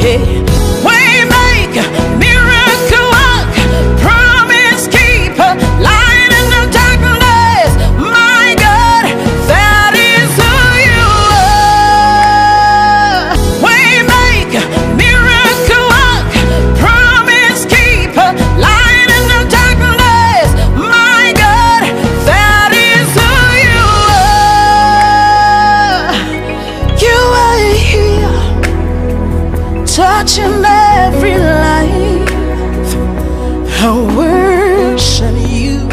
Waymaker, miracle worker, promise keeper, light in the darkness. My God, that is who you are. Waymaker, miracle worker, promise keeper, light in the darkness. My God, that is who you are. You are here, touching every life. I worship you.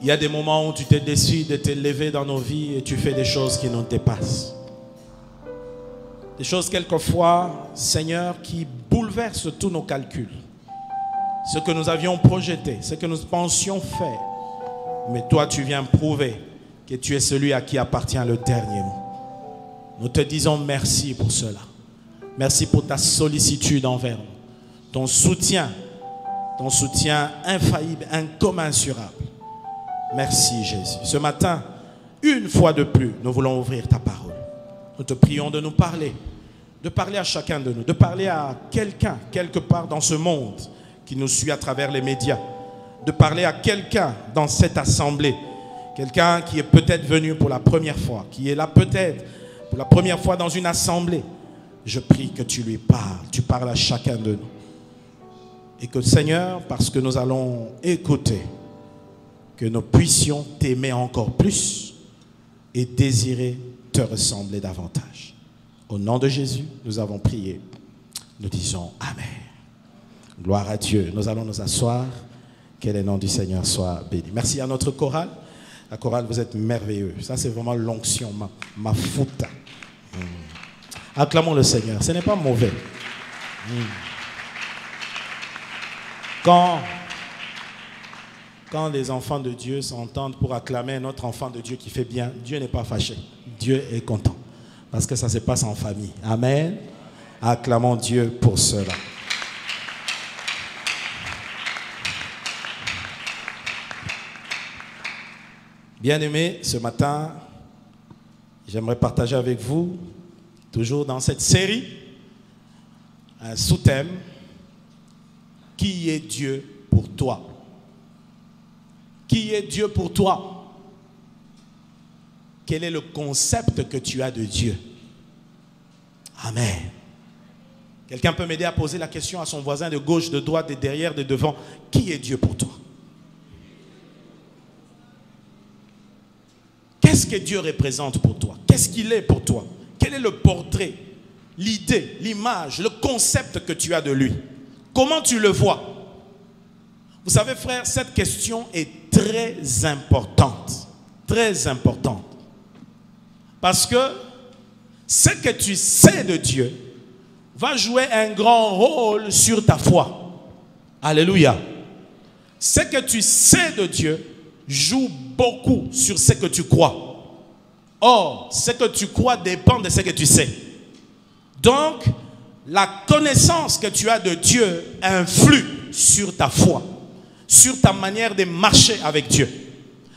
Il y a des moments où tu te décides de t'élever dans nos vies et tu fais des choses qui nous dépassent. Des choses quelquefois, Seigneur, qui bouleversent tous nos calculs. Ce que nous avions projeté, ce que nous pensions faire. Mais toi, tu viens prouver que tu es celui à qui appartient le dernier mot. Nous te disons merci pour cela. Merci pour ta sollicitude envers nous. Ton soutien infaillible, incommensurable. Merci Jésus. Ce matin, une fois de plus, nous voulons ouvrir ta parole. Nous te prions de nous parler, de parler à chacun de nous, de parler à quelqu'un, quelque part dans ce monde qui nous suit à travers les médias, de parler à quelqu'un dans cette assemblée, quelqu'un qui est peut-être venu pour la première fois, qui est là peut-être pour la première fois dans une assemblée. Je prie que tu lui parles, tu parles à chacun de nous. Et que Seigneur, parce que nous allons écouter, que nous puissions t'aimer encore plus et désirer te ressembler davantage. Au nom de Jésus, nous avons prié. Nous disons Amen. Gloire à Dieu. Nous allons nous asseoir. Que le nom du Seigneur soit béni. Merci à notre chorale. La chorale, vous êtes merveilleux. Ça, c'est vraiment l'onction, ma fouta. Acclamons le Seigneur. Ce n'est pas mauvais. Quand les enfants de Dieu s'entendent pour acclamer un autre enfant de Dieu qui fait bien, Dieu n'est pas fâché. Dieu est content. Parce que ça se passe en famille. Amen. Acclamons Dieu pour cela. Bien-aimés, ce matin, j'aimerais partager avec vous, toujours dans cette série, un sous-thème: qui est Dieu pour toi? Qui est Dieu pour toi? Quel est le concept que tu as de Dieu? Amen. Quelqu'un peut m'aider à poser la question à son voisin de gauche, de droite, de derrière, de devant. Qui est Dieu pour toi? Qu'est-ce que Dieu représente pour toi? Qu'est-ce qu'il est pour toi? Quel est le portrait, l'idée, l'image, le concept que tu as de lui? Comment tu le vois? Vous savez, frère, cette question est très importante. Très importante. Parce que ce que tu sais de Dieu va jouer un grand rôle sur ta foi. Alléluia. Ce que tu sais de Dieu joue beaucoup sur ce que tu crois. Or, ce que tu crois dépend de ce que tu sais. Donc, la connaissance que tu as de Dieu influe sur ta foi, sur ta manière de marcher avec Dieu.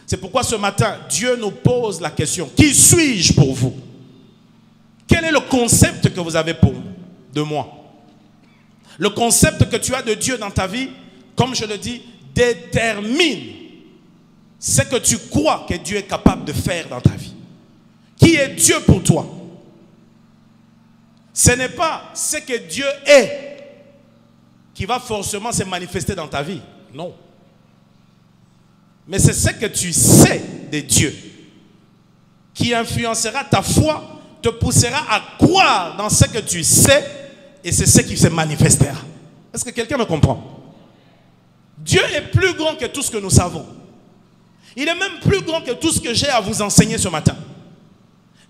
C'est pourquoi ce matin, Dieu nous pose la question: qui suis-je pour vous? Quel est le concept que vous avez de moi? Le concept que tu as de Dieu dans ta vie, comme je le dis, détermine ce que tu crois que Dieu est capable de faire dans ta vie. Qui est Dieu pour toi? Ce n'est pas ce que Dieu est qui va forcément se manifester dans ta vie. Non. Mais c'est ce que tu sais de Dieu qui influencera ta foi, te poussera à croire dans ce que tu sais, et c'est ce qui se manifestera. Est-ce que quelqu'un me comprend? Dieu est plus grand que tout ce que nous savons. Il est même plus grand que tout ce que j'ai à vous enseigner ce matin.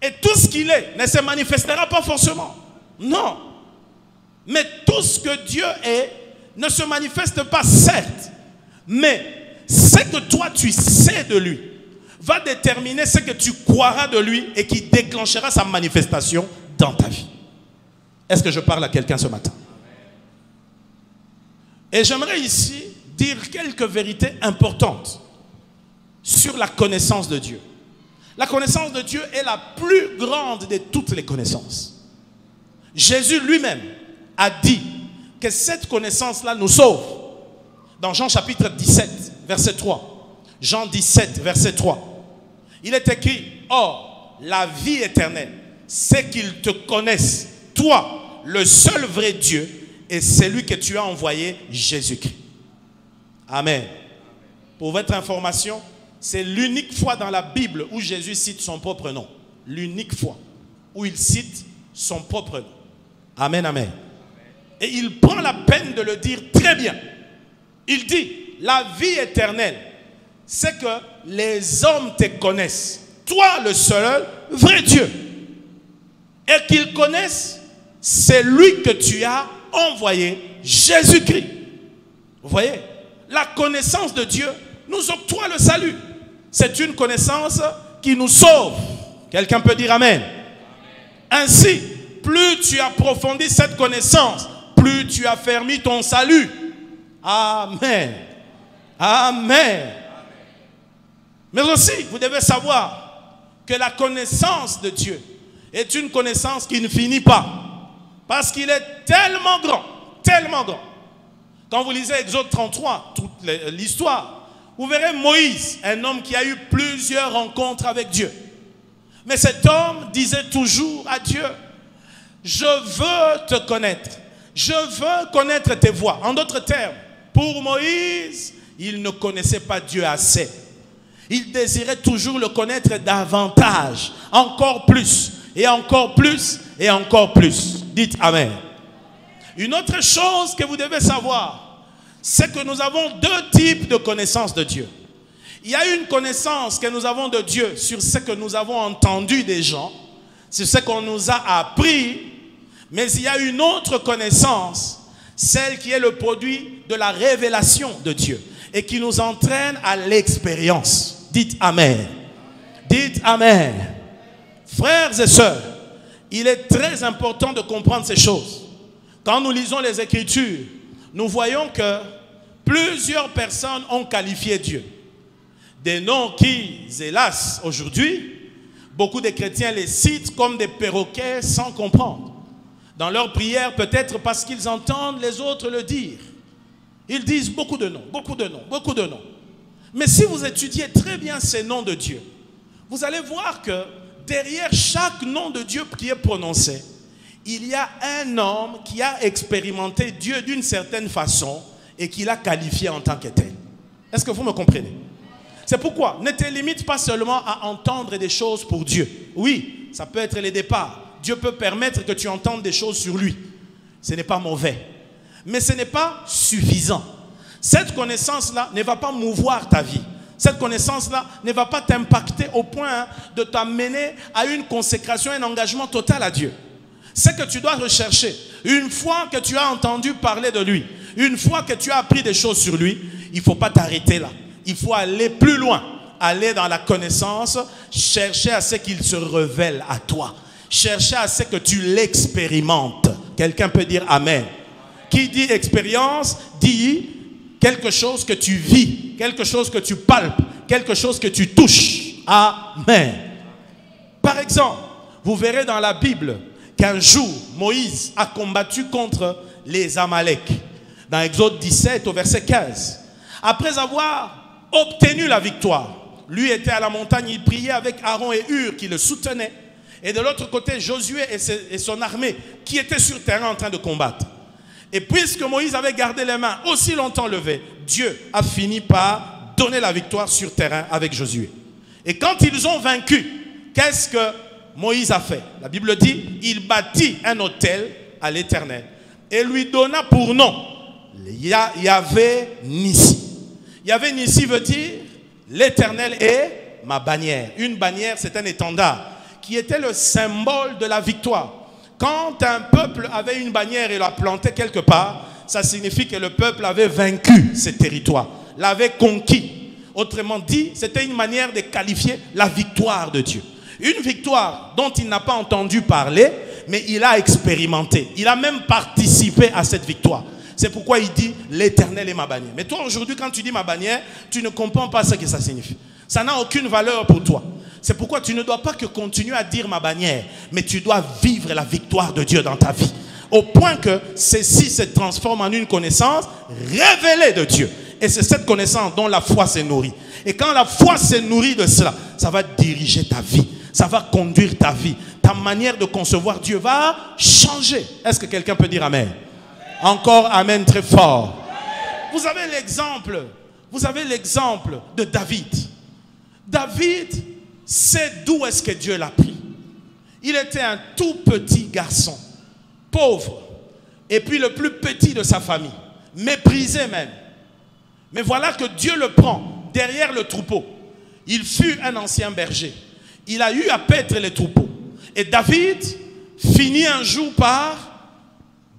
Et tout ce qu'il est ne se manifestera pas forcément. Non. Mais tout ce que Dieu est ne se manifeste pas, certes. Mais ce que toi tu sais de lui va déterminer ce que tu croiras de lui et qui déclenchera sa manifestation dans ta vie. Est-ce que je parle à quelqu'un ce matin? Et j'aimerais ici dire quelques vérités importantes sur la connaissance de Dieu. La connaissance de Dieu est la plus grande de toutes les connaissances. Jésus lui-même a dit que cette connaissance-là nous sauve. Dans Jean chapitre 17, verset 3. Jean 17, verset 3. Il est écrit, « Or, la vie éternelle, c'est qu'ils te connaissent, toi, le seul vrai Dieu, et celui que tu as envoyé, Jésus-Christ. » Amen. Pour votre information, c'est l'unique fois dans la Bible où Jésus cite son propre nom. L'unique fois où il cite son propre nom. Amen, amen. Et il prend la peine de le dire très bien. Il dit, la vie éternelle, c'est que les hommes te connaissent. Toi, le seul vrai Dieu. Et qu'ils connaissent celui que tu as envoyé, Jésus-Christ. Vous voyez, la connaissance de Dieu nous octroie le salut. C'est une connaissance qui nous sauve. Quelqu'un peut dire Amen. Ainsi, plus tu approfondis cette connaissance, plus tu affermis ton salut. Amen. Amen. Mais aussi, vous devez savoir que la connaissance de Dieu est une connaissance qui ne finit pas. Parce qu'il est tellement grand, tellement grand. Quand vous lisez Exode 33, toute l'histoire, vous verrez Moïse, un homme qui a eu plusieurs rencontres avec Dieu. Mais cet homme disait toujours à Dieu, je veux te connaître. Je veux connaître tes voies. En d'autres termes, pour Moïse, il ne connaissait pas Dieu assez. Il désirait toujours le connaître davantage, encore plus, et encore plus, et encore plus. Dites Amen. Une autre chose que vous devez savoir, c'est que nous avons deux types de connaissances de Dieu. Il y a une connaissance que nous avons de Dieu sur ce que nous avons entendu des gens, sur ce qu'on nous a appris, mais il y a une autre connaissance, celle qui est le produit de la révélation de Dieu et qui nous entraîne à l'expérience. Dites Amen. Dites Amen. Frères et sœurs, il est très important de comprendre ces choses. Quand nous lisons les Écritures, nous voyons que plusieurs personnes ont qualifié Dieu. Des noms qui, hélas, aujourd'hui, beaucoup de chrétiens les citent comme des perroquets sans comprendre. Dans leurs prières, peut-être parce qu'ils entendent les autres le dire. Ils disent beaucoup de noms, beaucoup de noms, beaucoup de noms. Mais si vous étudiez très bien ces noms de Dieu, vous allez voir que derrière chaque nom de Dieu qui est prononcé, il y a un homme qui a expérimenté Dieu d'une certaine façon et qui l'a qualifié en tant que tel. Est-ce que vous me comprenez? C'est pourquoi ne te limite pas seulement à entendre des choses pour Dieu. Oui, ça peut être les départs. Dieu peut permettre que tu entendes des choses sur lui. Ce n'est pas mauvais. Mais ce n'est pas suffisant. Cette connaissance-là ne va pas mouvoir ta vie. Cette connaissance-là ne va pas t'impacter au point de t'amener à une consécration, un engagement total à Dieu. Ce que tu dois rechercher, une fois que tu as entendu parler de lui, une fois que tu as appris des choses sur lui, il ne faut pas t'arrêter là. Il faut aller plus loin, aller dans la connaissance, chercher à ce qu'il se révèle à toi. Chercher à ce que tu l'expérimentes. Quelqu'un peut dire Amen. Qui dit expérience, dit quelque chose que tu vis, quelque chose que tu palpes, quelque chose que tu touches. Amen. Par exemple, vous verrez dans la Bible qu'un jour, Moïse a combattu contre les Amalek. Dans Exode 17 au verset 15. Après avoir obtenu la victoire, lui était à la montagne, il priait avec Aaron et Hur qui le soutenaient. Et de l'autre côté, Josué et son armée qui étaient sur terrain en train de combattre. Et puisque Moïse avait gardé les mains aussi longtemps levées, Dieu a fini par donner la victoire sur terrain avec Josué. Et quand ils ont vaincu, qu'est-ce que Moïse a fait? La Bible dit, il bâtit un autel à l'Éternel et lui donna pour nom Yahvé Nissi. Yahvé Nissi veut dire, l'Éternel est ma bannière. Une bannière, c'est un étendard qui était le symbole de la victoire. Quand un peuple avait une bannière et la plantait quelque part, ça signifie que le peuple avait vaincu ce territoire, l'avait conquis. Autrement dit, c'était une manière de qualifier la victoire de Dieu. Une victoire dont il n'a pas entendu parler, mais il a expérimenté. Il a même participé à cette victoire. C'est pourquoi il dit, l'Éternel est ma bannière. Mais toi, aujourd'hui, quand tu dis ma bannière, tu ne comprends pas ce que ça signifie. Ça n'a aucune valeur pour toi. C'est pourquoi tu ne dois pas que continuer à dire ma bannière, mais tu dois vivre la victoire de Dieu dans ta vie. Au point que ceci se transforme en une connaissance révélée de Dieu. Et c'est cette connaissance dont la foi se nourrit. Et quand la foi se nourrit de cela, ça va diriger ta vie. Ça va conduire ta vie. Ta manière de concevoir Dieu va changer. Est-ce que quelqu'un peut dire amen? Encore amen très fort. Vous avez l'exemple de David. David sait d'où est-ce que Dieu l'a pris. Il était un tout petit garçon, pauvre, et puis le plus petit de sa famille, méprisé même. Mais voilà que Dieu le prend derrière le troupeau. Il fut un ancien berger. Il a eu à paître les troupeaux. Et David finit un jour par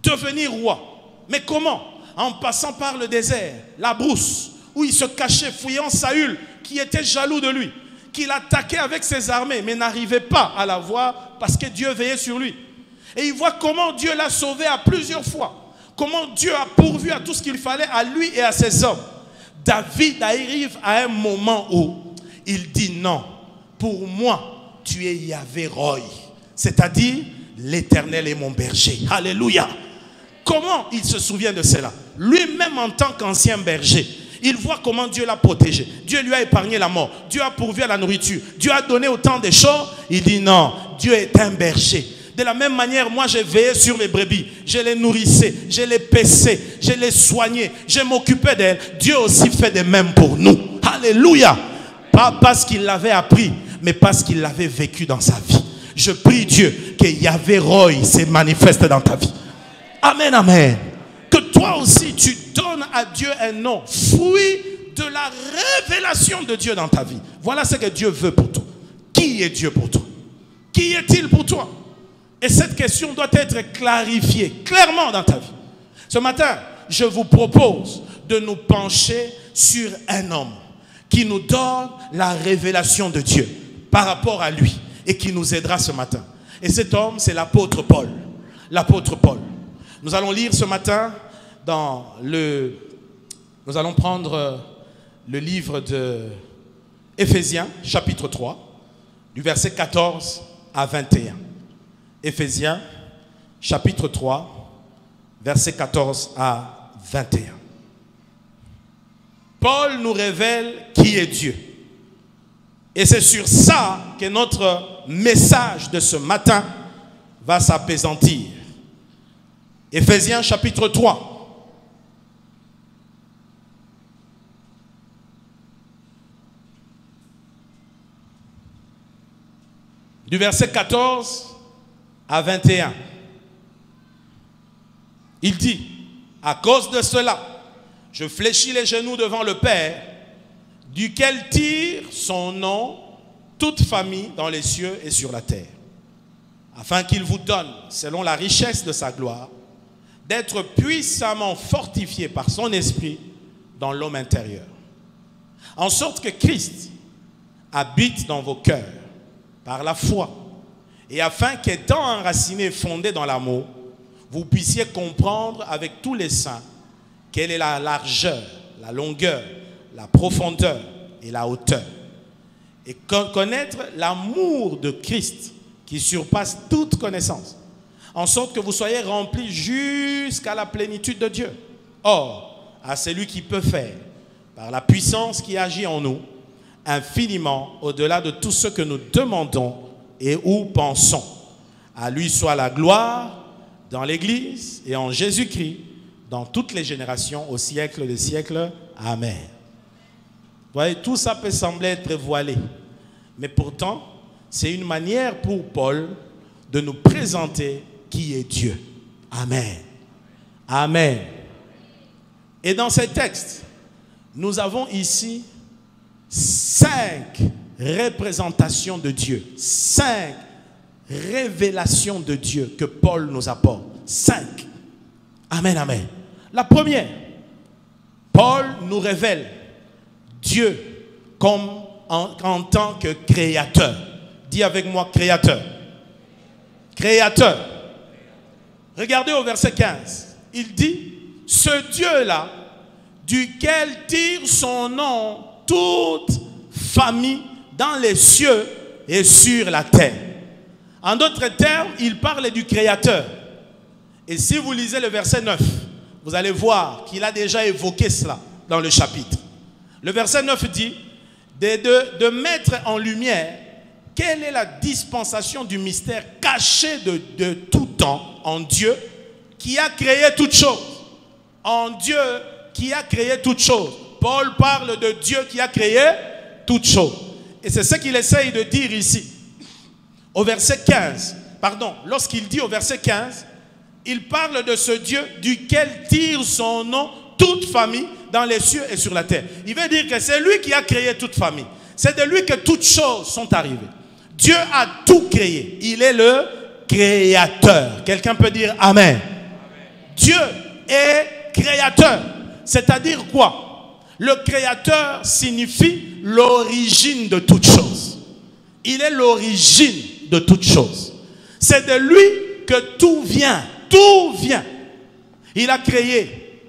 devenir roi. Mais comment? En passant par le désert, la brousse, où il se cachait, fouillant Saül, qui était jaloux de lui, qu'il attaquait avec ses armées, mais n'arrivait pas à la voir parce que Dieu veillait sur lui. Et il voit comment Dieu l'a sauvé à plusieurs fois. Comment Dieu a pourvu à tout ce qu'il fallait à lui et à ses hommes. David arrive à un moment où il dit non, pour moi, tu es Yahvé Roy. C'est-à-dire, l'Éternel est mon berger. Alléluia. Comment il se souvient de cela? Lui-même en tant qu'ancien berger, il voit comment Dieu l'a protégé. Dieu lui a épargné la mort. Dieu a pourvu à la nourriture. Dieu a donné autant de choses. Il dit non, Dieu est un berger. De la même manière, moi j'ai veillé sur mes brebis. Je les nourrissais, je les paissais, je les soignais, je m'occupais d'elles. Dieu aussi fait de même pour nous. Alléluia. Pas parce qu'il l'avait appris, mais parce qu'il l'avait vécu dans sa vie. Je prie Dieu que Yahvé Roy se manifeste dans ta vie. Amen, amen. Que toi aussi tu donnes à Dieu un nom, fruit de la révélation de Dieu dans ta vie. Voilà ce que Dieu veut pour toi. Qui est Dieu pour toi? Qui est-il pour toi? Et cette question doit être clarifiée clairement dans ta vie. Ce matin, je vous propose de nous pencher sur un homme qui nous donne la révélation de Dieu par rapport à lui et qui nous aidera ce matin. Et cet homme, c'est l'apôtre Paul. L'apôtre Paul. Nous allons lire ce matin nous allons prendre le livre de Éphésiens, chapitre 3, du verset 14 à 21. Éphésiens, chapitre 3, verset 14 à 21. Paul nous révèle qui est Dieu. Et c'est sur ça que notre message de ce matin va s'apaisantir. Éphésiens, chapitre 3. Du verset 14 à 21. Il dit, à cause de cela, je fléchis les genoux devant le Père, duquel tire son nom toute famille dans les cieux et sur la terre, afin qu'il vous donne, selon la richesse de sa gloire, d'être puissamment fortifié par son esprit dans l'homme intérieur, en sorte que Christ habite dans vos cœurs par la foi, et afin qu'étant enraciné et fondé dans l'amour, vous puissiez comprendre avec tous les saints quelle est la largeur, la longueur, la profondeur et la hauteur, et connaître l'amour de Christ qui surpasse toute connaissance, en sorte que vous soyez remplis jusqu'à la plénitude de Dieu. Or, à celui qui peut faire, par la puissance qui agit en nous, infiniment au-delà de tout ce que nous demandons et ou pensons. À lui soit la gloire dans l'Église et en Jésus-Christ, dans toutes les générations, au siècle des siècles. Amen. Vous voyez, tout ça peut sembler être voilé, mais pourtant, c'est une manière pour Paul de nous présenter qui est Dieu. Amen. Amen. Et dans ces textes, nous avons ici 5 représentations de Dieu. 5 révélations de Dieu que Paul nous apporte. 5. Amen, amen. La première, Paul nous révèle Dieu comme en tant que créateur. Dis avec moi, créateur. Créateur. Regardez au verset 15. Il dit, ce Dieu-là, duquel tire son nom toute famille dans les cieux et sur la terre. En d'autres termes, il parle du Créateur. Et si vous lisez le verset 9, vous allez voir qu'il a déjà évoqué cela dans le chapitre. Le verset 9 dit de mettre en lumière quelle est la dispensation du mystère caché de tout temps en Dieu qui a créé toutes choses. En Dieu qui a créé toutes choses. Paul parle de Dieu qui a créé toutes choses. Et c'est ce qu'il essaye de dire ici. Au verset 15, pardon, lorsqu'il dit au verset 15, il parle de ce Dieu duquel tire son nom toute famille dans les cieux et sur la terre. Il veut dire que c'est lui qui a créé toute famille. C'est de lui que toutes choses sont arrivées. Dieu a tout créé. Il est le créateur. Quelqu'un peut dire Amen. Dieu est créateur. C'est-à-dire quoi? Le créateur signifie l'origine de toutes choses. Il est l'origine de toutes choses. C'est de lui que tout vient. Tout vient. Il a créé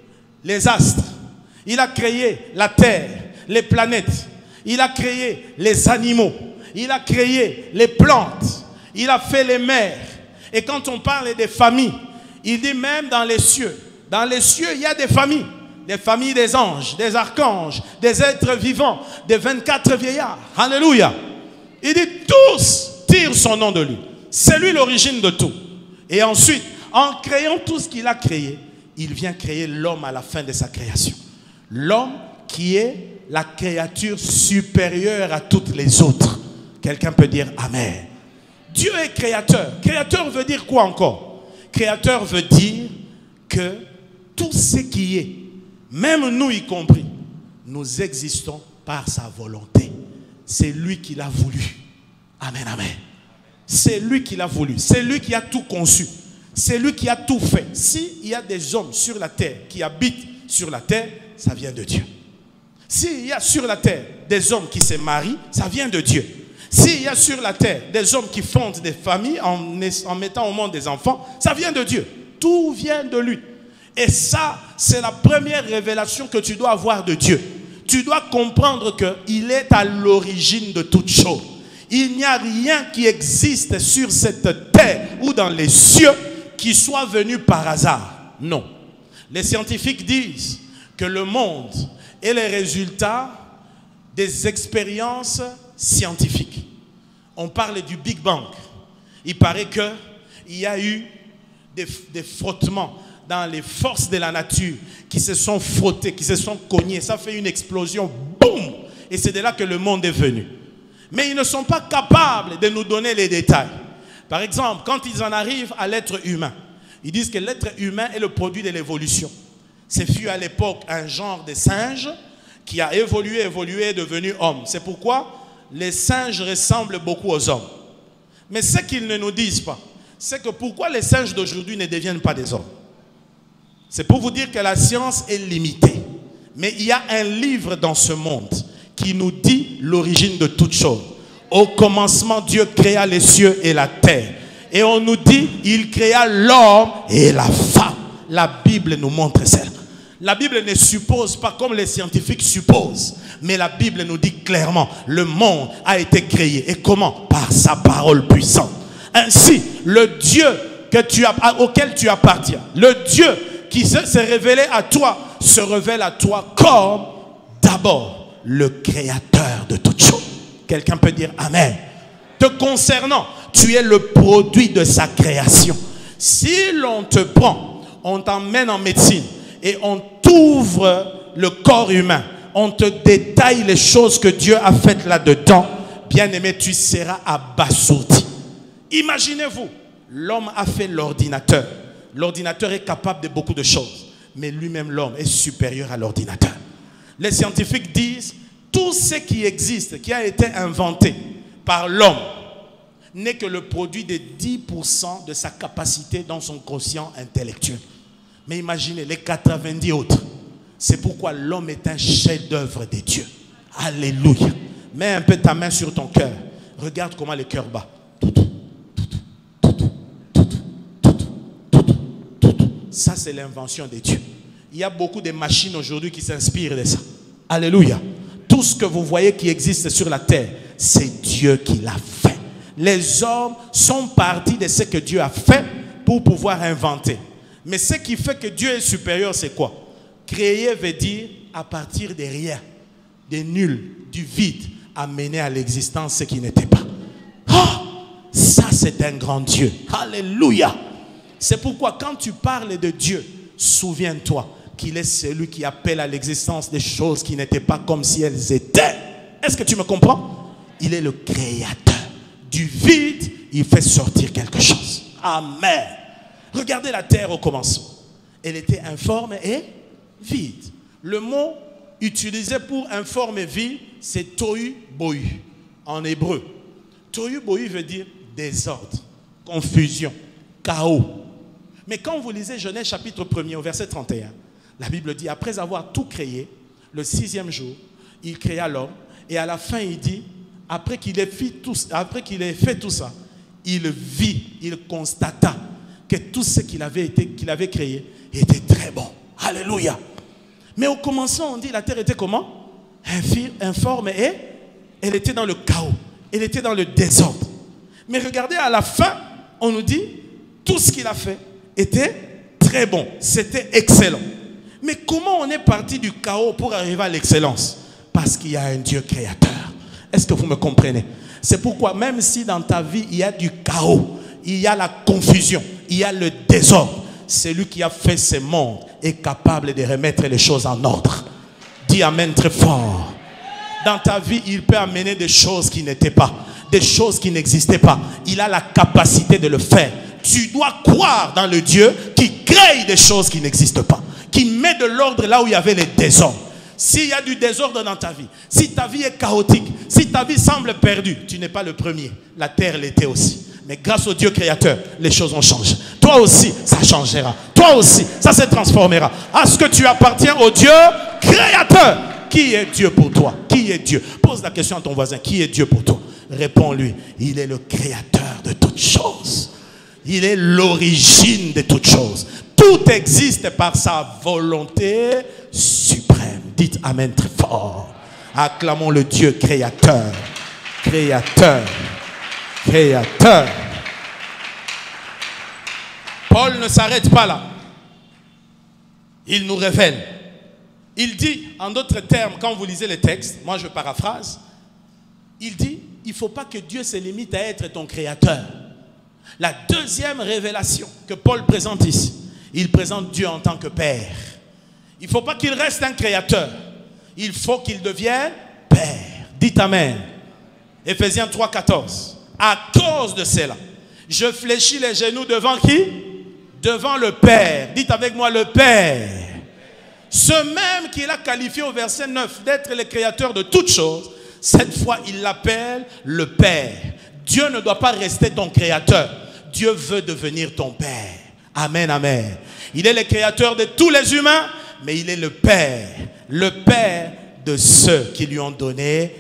les astres. Il a créé la terre, les planètes. Il a créé les animaux. Il a créé les plantes. Il a fait les mers. Et quand on parle des familles, il dit même dans les cieux. Dans les cieux, il y a des familles. Des familles des anges, des archanges, des êtres vivants, des 24 vieillards. Alléluia. Il dit tous tirent son nom de lui. C'est lui l'origine de tout. Et ensuite, en créant tout ce qu'il a créé, il vient créer l'homme à la fin de sa création. L'homme qui est la créature supérieure à toutes les autres. Quelqu'un peut dire Amen. Dieu est créateur. Créateur veut dire quoi encore? Créateur veut dire que tout ce qui est, même nous y compris, nous existons par sa volonté. C'est lui qui l'a voulu. Amen, amen. C'est lui qui l'a voulu. C'est lui qui a tout conçu. C'est lui qui a tout fait. S'il y a des hommes sur la terre qui habitent sur la terre, ça vient de Dieu. S'il y a sur la terre des hommes qui se marient, ça vient de Dieu. S'il y a sur la terre des hommes qui fondent des familles en mettant au monde des enfants, ça vient de Dieu. Tout vient de lui. Et ça, c'est la première révélation que tu dois avoir de Dieu. Tu dois comprendre qu'il est à l'origine de toutes choses. Il n'y a rien qui existe sur cette terre ou dans les cieux qui soit venu par hasard. Non. Les scientifiques disent que le monde est le résultat des expériences scientifiques. On parle du Big Bang. Il paraît qu'il y a eu des frottements dans les forces de la nature qui se sont frottés, qui se sont cognés. Ça fait une explosion. Boum! Et c'est de là que le monde est venu. Mais ils ne sont pas capables de nous donner les détails. Par exemple, quand ils en arrivent à l'être humain, ils disent que l'être humain est le produit de l'évolution. C'est fut à l'époque un genre de singe qui a évolué, est devenu homme. C'est pourquoi les singes ressemblent beaucoup aux hommes. Mais ce qu'ils ne nous disent pas, c'est que pourquoi les singes d'aujourd'hui ne deviennent pas des hommes? C'est pour vous dire que la science est limitée. Mais il y a un livre dans ce monde qui nous dit l'origine de toutes choses. Au commencement, Dieu créa les cieux et la terre. Et on nous dit, il créa l'homme et la femme. La Bible nous montre ça. La Bible ne suppose pas comme les scientifiques supposent. Mais la Bible nous dit clairement, le monde a été créé. Et comment? Par sa parole puissante. Ainsi, le Dieu auquel tu appartiens, le Dieu qui s'est révélé à toi, se révèle à toi comme d'abord le créateur de toutes choses. Quelqu'un peut dire Amen. Te concernant, tu es le produit de sa création. Si l'on te prend, on t'emmène en médecine et on t'ouvre le corps humain, on te détaille les choses que Dieu a faites là-dedans, bien-aimé, tu seras abasourdi. Imaginez-vous, l'homme a fait l'ordinateur. L'ordinateur est capable de beaucoup de choses, mais lui-même, l'homme, est supérieur à l'ordinateur. Les scientifiques disent, tout ce qui existe, qui a été inventé par l'homme, n'est que le produit de 10% de sa capacité dans son quotient intellectuel. Mais imaginez les 90 autres. C'est pourquoi l'homme est un chef-d'œuvre de Dieu. Alléluia. Mets un peu ta main sur ton cœur. Regarde comment le cœur bat. Ça, c'est l'invention de Dieu. Il y a beaucoup de machines aujourd'hui qui s'inspirent de ça. Alléluia. Tout ce que vous voyez qui existe sur la terre, c'est Dieu qui l'a fait. les hommes sont partis de ce que Dieu a fait pour pouvoir inventer. Mais ce qui fait que Dieu est supérieur, c'est quoi? Créer veut dire à partir de rien, de nul, du vide, amener à l'existence ce qui n'était pas. Oh, ça c'est un grand Dieu. Alléluia. C'est pourquoi quand tu parles de Dieu, souviens-toi qu'il est celui qui appelle à l'existence des choses qui n'étaient pas comme si elles étaient. Est-ce que tu me comprends? Il est le créateur. Du vide, il fait sortir quelque chose. Amen. Regardez la terre au commencement. Elle était informe et vide. Le mot utilisé pour informe et vide, c'est tohu bohu en hébreu. Tohu bohu veut dire désordre, confusion, chaos. Mais quand vous lisez Genèse chapitre 1er au verset 31, la Bible dit, après avoir tout créé, le 6e jour, il créa l'homme. Et à la fin, il dit, après qu'il ait fait tout ça, il vit, il constata que tout ce qu'il avait créé était très bon. Alléluia. Mais au commencement, on dit, la terre était comment? Informe et elle était dans le chaos. Elle était dans le désordre. Mais regardez, à la fin, on nous dit, tout ce qu'il a fait était très bon. C'était excellent. Mais comment on est parti du chaos pour arriver à l'excellence? Parce qu'il y a un Dieu créateur. Est-ce que vous me comprenez? C'est pourquoi même si dans ta vie il y a du chaos, il y a la confusion, il y a le désordre, celui qui a fait ce monde est capable de remettre les choses en ordre. Dis amen très fort. Dans ta vie, il peut amener des choses qui n'étaient pas, des choses qui n'existaient pas. Il a la capacité de le faire. Tu dois croire dans le Dieu qui crée des choses qui n'existent pas, qui met de l'ordre là où il y avait les désordres. S'il y a du désordre dans ta vie, si ta vie est chaotique, si ta vie semble perdue, tu n'es pas le premier. La terre l'était aussi. Mais grâce au Dieu créateur, les choses ont changé. Toi aussi, ça changera. Toi aussi, ça se transformera. À ce que tu appartiens au Dieu créateur. Qui est Dieu pour toi? Qui est Dieu? Pose la question à ton voisin. Qui est Dieu pour toi? Réponds-lui. Il est le créateur de toutes choses. Il est l'origine de toutes choses. Tout existe par sa volonté suprême. Dites amen très fort. Acclamons le Dieu créateur. Créateur. Créateur. Paul ne s'arrête pas là. Il nous révèle. Il dit, en d'autres termes, quand vous lisez les textes, moi je paraphrase, il dit, il ne faut pas que Dieu se limite à être ton créateur. La deuxième révélation que Paul présente ici, il présente Dieu en tant que Père. Il ne faut pas qu'il reste un créateur. Il faut qu'il devienne Père. Dites amen. Éphésiens 3, 14. À cause de cela, je fléchis les genoux devant qui? Devant le Père. Dites avec moi le Père. Ce même qu'il a qualifié au verset 9 d'être le créateur de toutes choses, cette fois il l'appelle le Père. Dieu ne doit pas rester ton créateur. Dieu veut devenir ton Père. Amen, amen. Il est le créateur de tous les humains, mais il est le Père. Le Père de ceux qui lui ont donné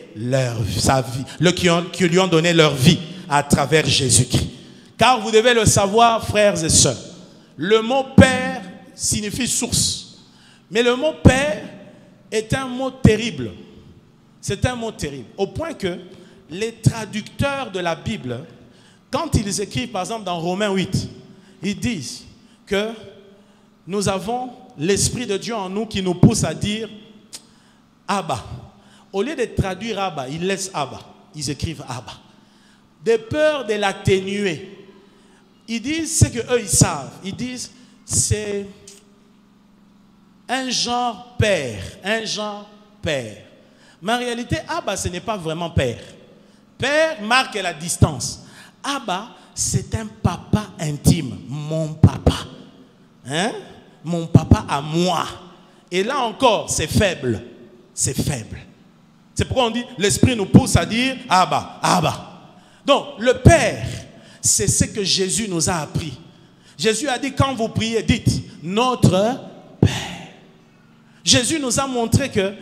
sa vie, qui lui ont donné leur vie à travers Jésus-Christ. Car vous devez le savoir, frères et sœurs, le mot Père signifie source. Mais le mot Père est un mot terrible. C'est un mot terrible. Au point que les traducteurs de la Bible, quand ils écrivent par exemple dans Romains 8, ils disent que nous avons l'Esprit de Dieu en nous qui nous pousse à dire Abba. Au lieu de traduire Abba, ils laissent Abba. Ils écrivent Abba. De peur de l'atténuer. Ils disent ce qu'eux ils savent. Ils disent c'est un genre père. Un genre père. Mais en réalité, Abba, ce n'est pas vraiment père. Père marque la distance. Abba, c'est un papa intime. Mon papa. Hein? Mon papa à moi. Et là encore, c'est faible. C'est faible. C'est pourquoi on dit, l'Esprit nous pousse à dire Abba, Abba. Donc, le Père, c'est ce que Jésus nous a appris. Jésus a dit, quand vous priez, dites, notre Père. Jésus nous a montré qu'il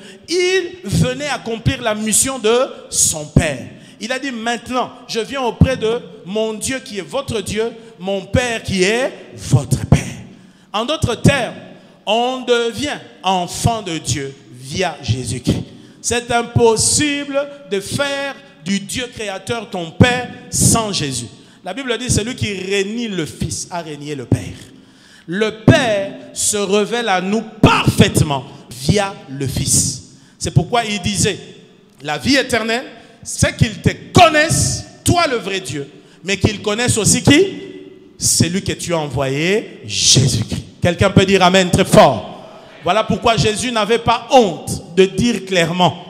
venait accomplir la mission de son Père. Il a dit, maintenant, je viens auprès de mon Dieu qui est votre Dieu, mon Père qui est votre Père. En d'autres termes, on devient enfant de Dieu via Jésus-Christ. C'est impossible de faire du Dieu créateur, ton Père, sans Jésus. La Bible dit, celui qui renie le Fils a régné le Père. Le Père se révèle à nous parfaitement via le Fils. C'est pourquoi il disait, la vie éternelle, c'est qu'ils te connaissent, toi le vrai Dieu, mais qu'ils connaissent aussi qui? Celui que tu as envoyé, Jésus-Christ. Quelqu'un peut dire amen très fort. Voilà pourquoi Jésus n'avait pas honte de dire clairement.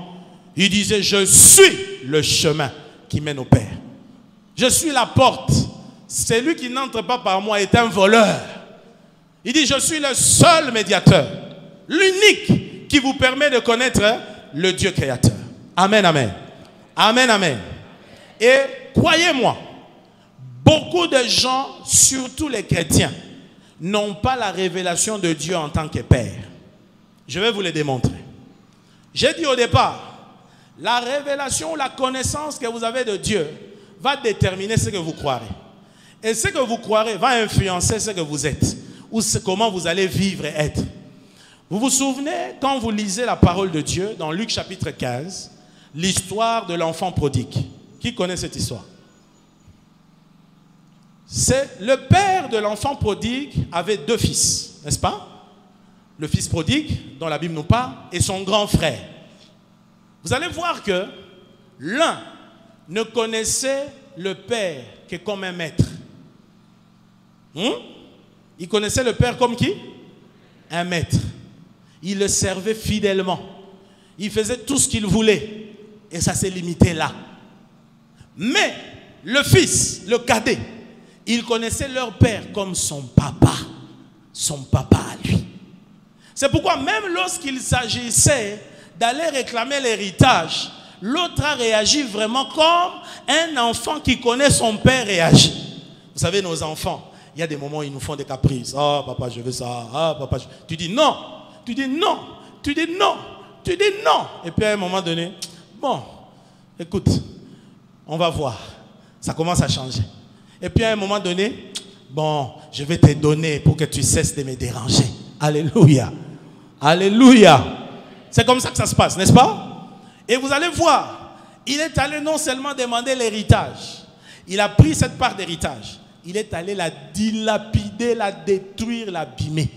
Il disait, je suis le chemin qui mène au Père. Je suis la porte. Celui qui n'entre pas par moi est un voleur. Il dit, je suis le seul médiateur, l'unique qui vous permet de connaître le Dieu créateur. Amen, amen. Amen, amen. Et croyez-moi, beaucoup de gens, surtout les chrétiens, n'ont pas la révélation de Dieu en tant que Père. Je vais vous le démontrer. J'ai dit au départ, la révélation ou la connaissance que vous avez de Dieu va déterminer ce que vous croirez. Et ce que vous croirez va influencer ce que vous êtes, ou comment vous allez vivre et être. Vous vous souvenez, quand vous lisez la parole de Dieu, dans Luc chapitre 15, l'histoire de l'enfant prodigue. Qui connaît cette histoire? C'est le père de l'enfant prodigue avait deux fils, n'est-ce pas? Le fils prodigue, dont la Bible nous parle, et son grand frère. Vous allez voir que l'un ne connaissait le père que comme un maître. Il connaissait le père comme qui? Un maître. Il le servait fidèlement. Il faisait tout ce qu'il voulait. Et ça s'est limité là. Mais le fils, le cadet, il connaissait leur père comme son papa. Son papa à lui. C'est pourquoi même lorsqu'il s'agissait d'aller réclamer l'héritage, l'autre a réagi vraiment comme un enfant qui connaît son père réagit. Vous savez, nos enfants, il y a des moments où ils nous font des caprices. Ah, papa, je veux ça. Ah, papa, tu dis non. Tu dis non. Tu dis non. Tu dis non. Et puis à un moment donné, bon, écoute, on va voir. Ça commence à changer. Et puis à un moment donné, bon, je vais te donner pour que tu cesses de me déranger. Alléluia. Alléluia. C'est comme ça que ça se passe, n'est-ce pas? Et vous allez voir, il est allé non seulement demander l'héritage, il a pris cette part d'héritage, il est allé la dilapider, la détruire, l'abîmer.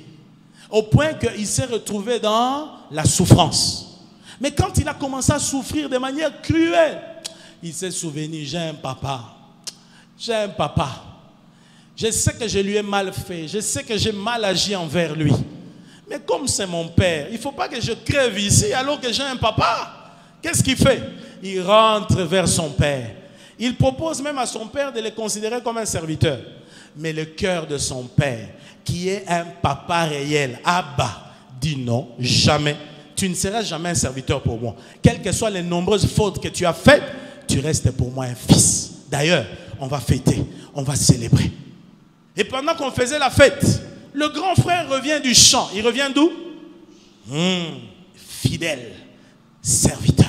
Au point qu'il s'est retrouvé dans la souffrance. Mais quand il a commencé à souffrir de manière cruelle, il s'est souvenu, j'ai un papa. J'ai un papa. Je sais que je lui ai mal fait. Je sais que j'ai mal agi envers lui. Mais comme c'est mon père, il ne faut pas que je crève ici alors que j'ai un papa. Qu'est-ce qu'il fait? Il rentre vers son père. Il propose même à son père de le considérer comme un serviteur. Mais le cœur de son père, qui est un papa réel, Abba, dit non, jamais. Tu ne seras jamais un serviteur pour moi. Quelles que soient les nombreuses fautes que tu as faites, tu restes pour moi un fils. D'ailleurs, on va fêter, on va célébrer. Et pendant qu'on faisait la fête, le grand frère revient du champ. Il revient d'où? Fidèle, serviteur.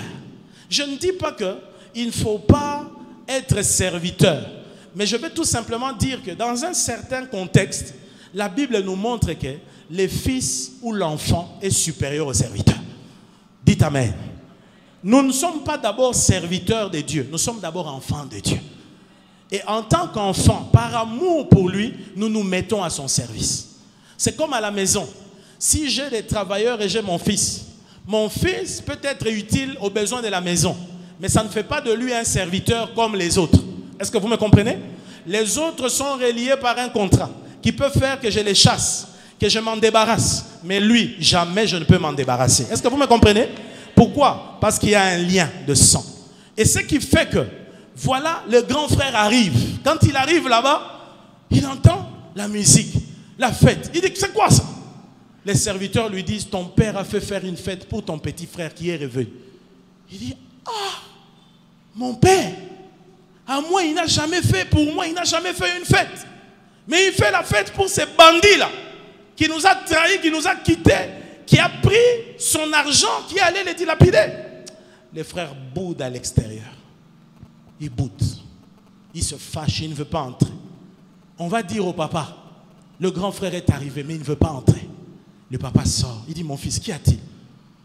Je ne dis pas qu'il ne faut pas être serviteur. Mais je vais tout simplement dire que dans un certain contexte, la Bible nous montre que le fils ou l'enfant est supérieur au serviteur. Dites amen. Nous ne sommes pas d'abord serviteurs de Dieu. Nous sommes d'abord enfants de Dieu. Et en tant qu'enfants, par amour pour lui, nous nous mettons à son service. C'est comme à la maison. Si j'ai des travailleurs et j'ai mon fils peut être utile aux besoins de la maison. Mais ça ne fait pas de lui un serviteur comme les autres. Est-ce que vous me comprenez? Les autres sont reliés par un contrat qui peut faire que je les chasse, que je m'en débarrasse. Mais lui, jamais je ne peux m'en débarrasser. Est-ce que vous me comprenez? Pourquoi? Parce qu'il y a un lien de sang. Et ce qui fait que, voilà, le grand frère arrive. Quand il arrive là-bas, il entend la musique, la fête. Il dit, c'est quoi ça? Les serviteurs lui disent, ton père a fait faire une fête pour ton petit frère qui est revenu. Il dit, ah, mon père, à moi, il n'a jamais fait, pour moi, il n'a jamais fait une fête. Mais il fait la fête pour ces bandits-là, qui nous a trahis, qui nous a quittés, qui a pris son argent, qui allait les dilapider. Les frères boudent à l'extérieur. Ils boudent. Ils se fâchent, ils ne veulent pas entrer. On va dire au papa, le grand frère est arrivé, mais il ne veut pas entrer. Le papa sort, il dit, mon fils, qu'y a-t-il?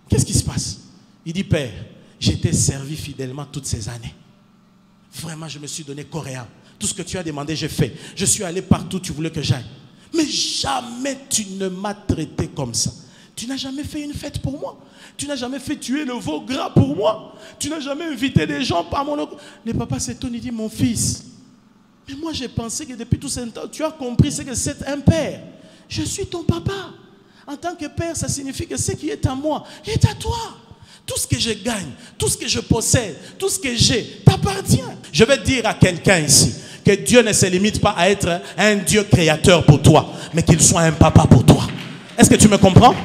Qu'est-ce qui se passe? Il dit, père, j'ai été servi fidèlement toutes ces années. Vraiment, je me suis donné corps et âme. Tout ce que tu as demandé, j'ai fait. Je suis allé partout où tu voulais que j'aille. Mais jamais tu ne m'as traité comme ça. Tu n'as jamais fait une fête pour moi. Tu n'as jamais fait tuer le veau gras pour moi. Tu n'as jamais invité des gens par mon... Le papa s'étonne, il dit, mon fils, mais moi j'ai pensé que depuis tout ce temps, tu as compris ce que c'est un père. Je suis ton papa. En tant que père, ça signifie que ce qui est à moi est à toi. Tout ce que je gagne, tout ce que je possède, tout ce que j'ai, t'appartient. Je vais dire à quelqu'un ici que Dieu ne se limite pas à être un Dieu créateur pour toi, mais qu'il soit un papa pour toi. Est-ce que tu me comprends?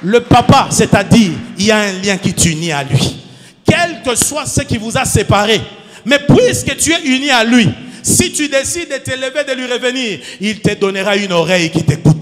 Le papa, c'est-à-dire, il y a un lien qui t'unit à lui. Quel que soit ce qui vous a séparés, mais puisque tu es uni à lui, si tu décides de t'élever, de lui revenir, il te donnera une oreille qui t'écoute.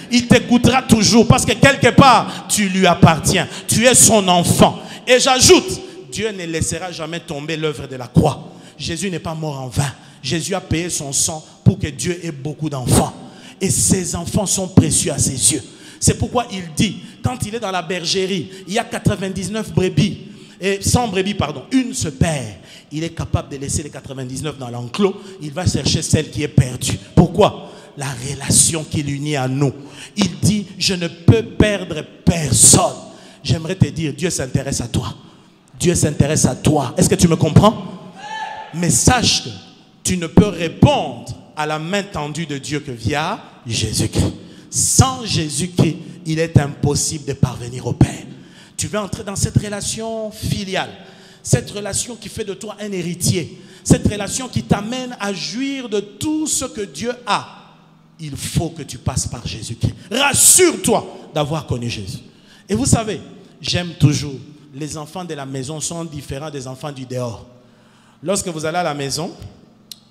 Il t'écoutera toujours parce que quelque part, tu lui appartiens. Tu es son enfant. Et j'ajoute, Dieu ne laissera jamais tomber l'œuvre de la croix. Jésus n'est pas mort en vain. Jésus a payé son sang pour que Dieu ait beaucoup d'enfants. Et ses enfants sont précieux à ses yeux. C'est pourquoi il dit, quand il est dans la bergerie, il y a 99 brebis, et 100 brebis, pardon, une se perd. Il est capable de laisser les 99 dans l'enclos. Il va chercher celle qui est perdue. Pourquoi? La relation qui l'unit à nous. Il dit, je ne peux perdre personne. J'aimerais te dire, Dieu s'intéresse à toi. Dieu s'intéresse à toi. Est-ce que tu me comprends? Mais sache que tu ne peux répondre à la main tendue de Dieu que via Jésus-Christ. Sans Jésus-Christ, il est impossible de parvenir au Père. Tu veux entrer dans cette relation filiale, cette relation qui fait de toi un héritier, cette relation qui t'amène à jouir de tout ce que Dieu a. Il faut que tu passes par Jésus-Christ. Rassure-toi d'avoir connu Jésus. Et vous savez, j'aime toujours, les enfants de la maison sont différents des enfants du dehors. Lorsque vous allez à la maison,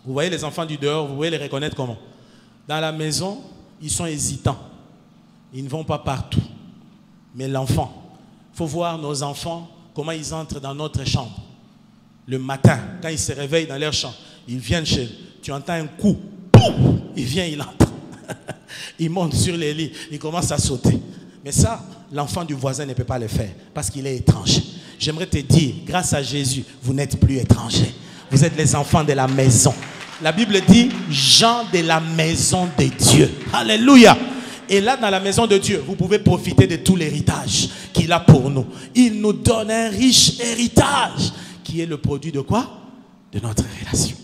vous voyez les enfants du dehors, vous pouvez les reconnaître comment? Dans la maison, ils sont hésitants. Ils ne vont pas partout. Mais l'enfant, il faut voir nos enfants, comment ils entrent dans notre chambre. Le matin, quand ils se réveillent dans leur chambre, ils viennent chez eux. Tu entends un coup, boum, il vient, il entre. Il monte sur les lits, il commence à sauter. Mais ça, l'enfant du voisin ne peut pas le faire parce qu'il est étranger. J'aimerais te dire, grâce à Jésus, vous n'êtes plus étrangers. Vous êtes les enfants de la maison. La Bible dit, gens de la maison de Dieu. Alléluia. Et là, dans la maison de Dieu, vous pouvez profiter de tout l'héritage qu'il a pour nous. Il nous donne un riche héritage qui est le produit de quoi? De notre relation.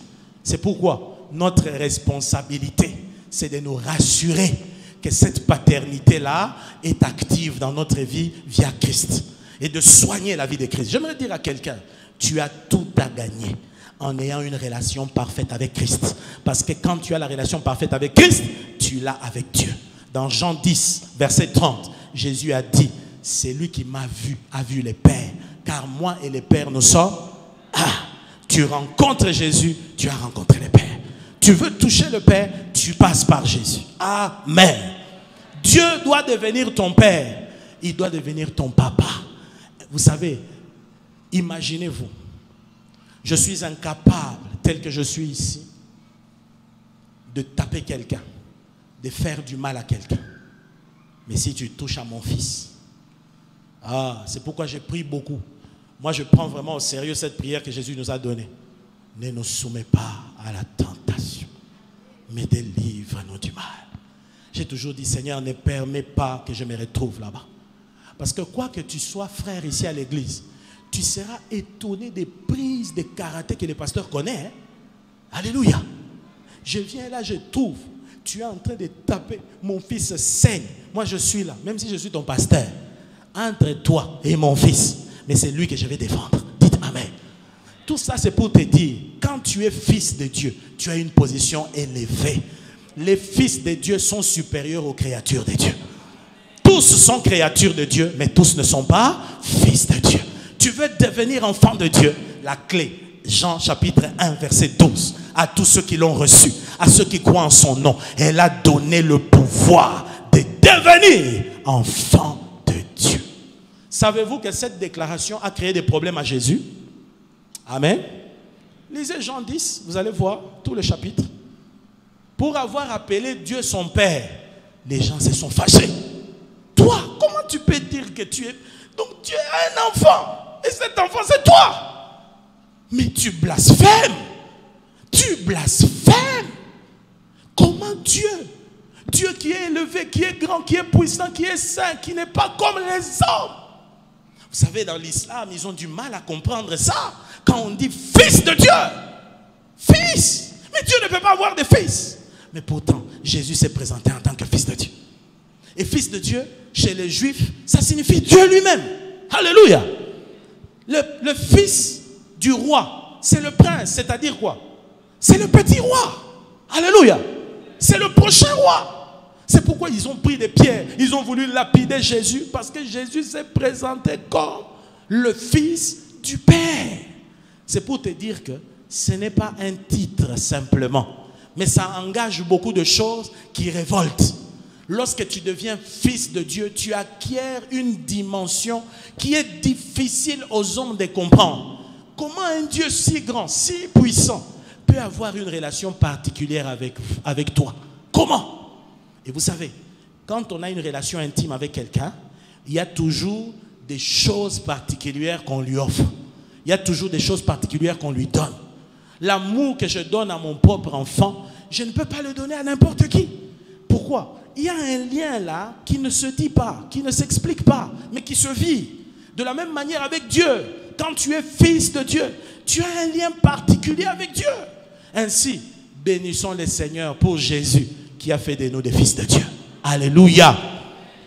C'est pourquoi notre responsabilité, c'est de nous rassurer que cette paternité-là est active dans notre vie via Christ. Et de soigner la vie de Christ. J'aimerais dire à quelqu'un, tu as tout à gagner en ayant une relation parfaite avec Christ. Parce que quand tu as la relation parfaite avec Christ, tu l'as avec Dieu. Dans Jean 10, verset 30, Jésus a dit, c'est lui qui m'a vu, a vu les pères. Car moi et les pères, nous sommes... tu rencontres Jésus, tu as rencontré les pères. Tu veux toucher le Père, tu passes par Jésus. Amen. Dieu doit devenir ton Père. Il doit devenir ton papa. Vous savez, imaginez-vous, je suis incapable, tel que je suis ici, de taper quelqu'un, de faire du mal à quelqu'un. Mais si tu touches à mon fils, c'est pourquoi j'ai prié beaucoup. Moi, je prends vraiment au sérieux cette prière que Jésus nous a donnée. Ne nous soumets pas à la tentation, mais délivre-nous du mal. J'ai toujours dit, Seigneur, ne permets pas que je me retrouve là-bas. Parce que quoi que tu sois frère ici à l'église, tu seras étonné des prises de karaté que le pasteur connaît. Alléluia. Je viens là, je trouve, tu es en train de taper, mon fils saigne. Moi, je suis là, même si je suis ton pasteur. Entre toi et mon fils, mais c'est lui que je vais défendre. Dites Amen. Tout ça, c'est pour te dire, quand tu es fils de Dieu, tu as une position élevée. Les fils de Dieu sont supérieurs aux créatures de Dieu. Tous sont créatures de Dieu, mais tous ne sont pas fils de Dieu. Tu veux devenir enfant de Dieu? La clé, Jean chapitre 1, verset 12. À tous ceux qui l'ont reçu, à ceux qui croient en son nom, elle a donné le pouvoir de devenir enfant de Dieu. Savez-vous que cette déclaration a créé des problèmes à Jésus? Amen. Lisez Jean 10, vous allez voir tout le chapitre. Pour avoir appelé Dieu son Père, les gens se sont fâchés. Toi, comment tu peux dire que tu es... Donc tu es un enfant. Et cet enfant, c'est toi. Mais tu blasphèmes. tu blasphèmes. Comment Dieu qui est élevé, qui est grand, qui est puissant, qui est saint, qui n'est pas comme les hommes. Vous savez, dans l'islam, ils ont du mal à comprendre ça. Quand on dit fils de Dieu, fils. Mais Dieu ne peut pas avoir de fils. Mais pourtant, Jésus s'est présenté en tant que fils de Dieu. Et fils de Dieu, chez les Juifs, ça signifie Dieu lui-même. Alléluia. Le fils du roi, c'est le prince, c'est-à-dire quoi? C'est le petit roi. Alléluia. C'est le prochain roi. C'est pourquoi ils ont pris des pierres. Ils ont voulu lapider Jésus parce que Jésus s'est présenté comme le fils du Père. C'est pour te dire que ce n'est pas un titre simplement, mais ça engage beaucoup de choses qui révoltent. Lorsque tu deviens fils de Dieu, tu acquiers une dimension qui est difficile aux hommes de comprendre. Comment un Dieu si grand, si puissant peut avoir une relation particulière avec toi? Comment? Et vous savez, quand on a une relation intime avec quelqu'un, il y a toujours des choses particulières qu'on lui offre. Il y a toujours des choses particulières qu'on lui donne. L'amour que je donne à mon propre enfant, je ne peux pas le donner à n'importe qui. Pourquoi? Il y a un lien là qui ne se dit pas, qui ne s'explique pas, mais qui se vit. De la même manière avec Dieu. Quand tu es fils de Dieu, tu as un lien particulier avec Dieu. Ainsi, bénissons le Seigneur pour Jésus qui a fait de nous des fils de Dieu. Alléluia.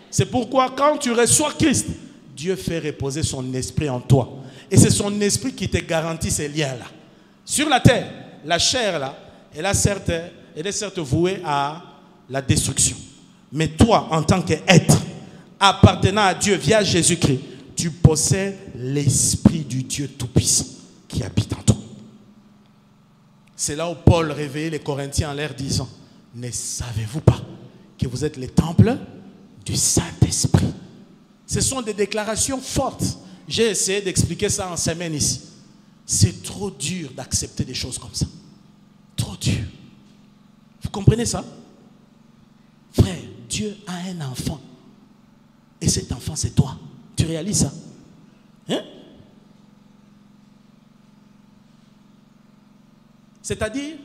C'est pourquoi quand tu reçois Christ, Dieu fait reposer son esprit en toi. Et c'est son esprit qui te garantit ces liens-là. Sur la terre, la chair là, elle est certes vouée à la destruction. Mais toi, en tant qu'être appartenant à Dieu via Jésus-Christ, tu possèdes l'esprit du Dieu Tout-Puissant qui habite en toi. C'est là où Paul réveillait les Corinthiens en leur disant: ne savez-vous pas que vous êtes les temples du Saint-Esprit? Ce sont des déclarations fortes. J'ai essayé d'expliquer ça en semaine ici. C'est trop dur d'accepter des choses comme ça. Trop dur. Vous comprenez ça? Frère, Dieu a un enfant. Et cet enfant, c'est toi. Tu réalises ça? Hein? C'est-à-dire,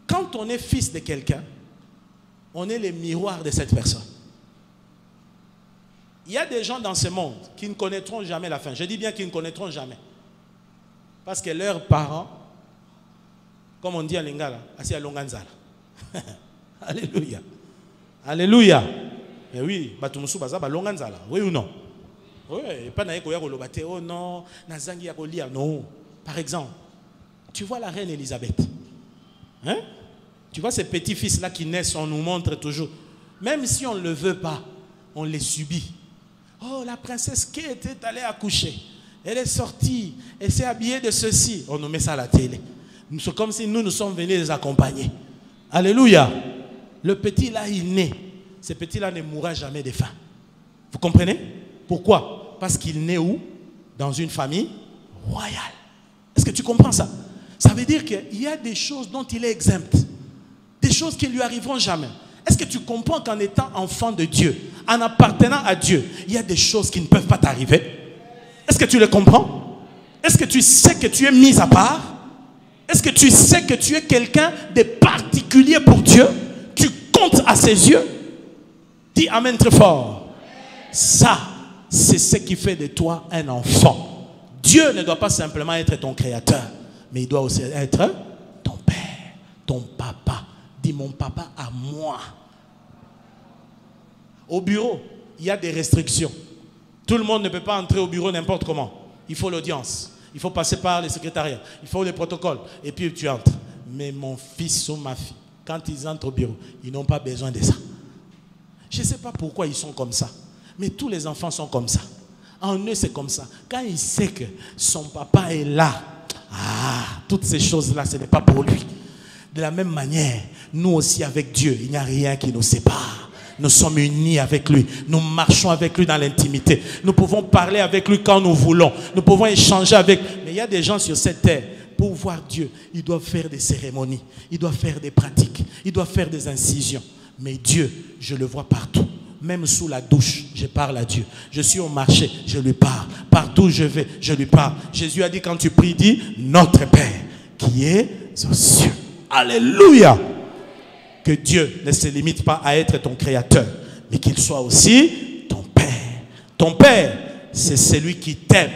quand on est fils de quelqu'un, on est le miroir de cette personne. Il y a des gens dans ce monde qui ne connaîtront jamais la fin. Je dis bien qu'ils ne connaîtront jamais. Parce que leurs parents, comme on dit à Lingala, assis à Longanzala. Alléluia. Alléluia. Et oui, Batumusu Bazaba Longanzala. Oui ou non? Oui, pas naïko oh non, Nazangi Yakolia, non. Par exemple, tu vois la reine Elisabeth. Hein? Tu vois ces petits-fils-là qui naissent, on nous montre toujours. Même si on ne le veut pas, on les subit. Oh, la princesse qui était allée accoucher. Elle est sortie, elle s'est habillée de ceci. On nous met ça à la télé. C'est comme si nous sommes venus les accompagner. Alléluia. Le petit là, il naît. Ce petit là ne mourra jamais de faim. Vous comprenez? Pourquoi? Parce qu'il naît où? Dans une famille royale. Est-ce que tu comprends ça? Ça veut dire qu'il y a des choses dont il est exempt. Des choses qui ne lui arriveront jamais. Est-ce que tu comprends qu'en étant enfant de Dieu, en appartenant à Dieu, il y a des choses qui ne peuvent pas t'arriver? Est-ce que tu le comprends? Est-ce que tu sais que tu es mis à part? Est-ce que tu sais que tu es quelqu'un de particulier pour Dieu? Tu comptes à ses yeux? Dis Amen très fort. Ça, c'est ce qui fait de toi un enfant. Dieu ne doit pas simplement être ton créateur, mais il doit aussi être ton père, ton papa. Dis mon papa à moi. Au bureau, il y a des restrictions. Tout le monde ne peut pas entrer au bureau n'importe comment. Il faut l'audience. Il faut passer par le secrétariat. Il faut les protocoles. Et puis tu entres. Mais mon fils ou ma fille, quand ils entrent au bureau, ils n'ont pas besoin de ça. Je ne sais pas pourquoi ils sont comme ça. Mais tous les enfants sont comme ça. En eux, c'est comme ça. Quand il sait que son papa est là, toutes ces choses-là, ce n'est pas pour lui. De la même manière, nous aussi avec Dieu, il n'y a rien qui nous sépare. Nous sommes unis avec lui. Nous marchons avec lui dans l'intimité. Nous pouvons parler avec lui quand nous voulons. Nous pouvons échanger avec lui. Mais il y a des gens sur cette terre, pour voir Dieu, ils doivent faire des cérémonies. Ils doivent faire des pratiques. Ils doivent faire des incisions. Mais Dieu, je le vois partout. Même sous la douche, je parle à Dieu. Je suis au marché, je lui parle. Partout où je vais, je lui parle. Jésus a dit, quand tu pries, dis, notre Père qui est aux cieux. Alléluia. Que Dieu ne se limite pas à être ton créateur, mais qu'il soit aussi ton Père. Ton Père, c'est celui qui t'aime.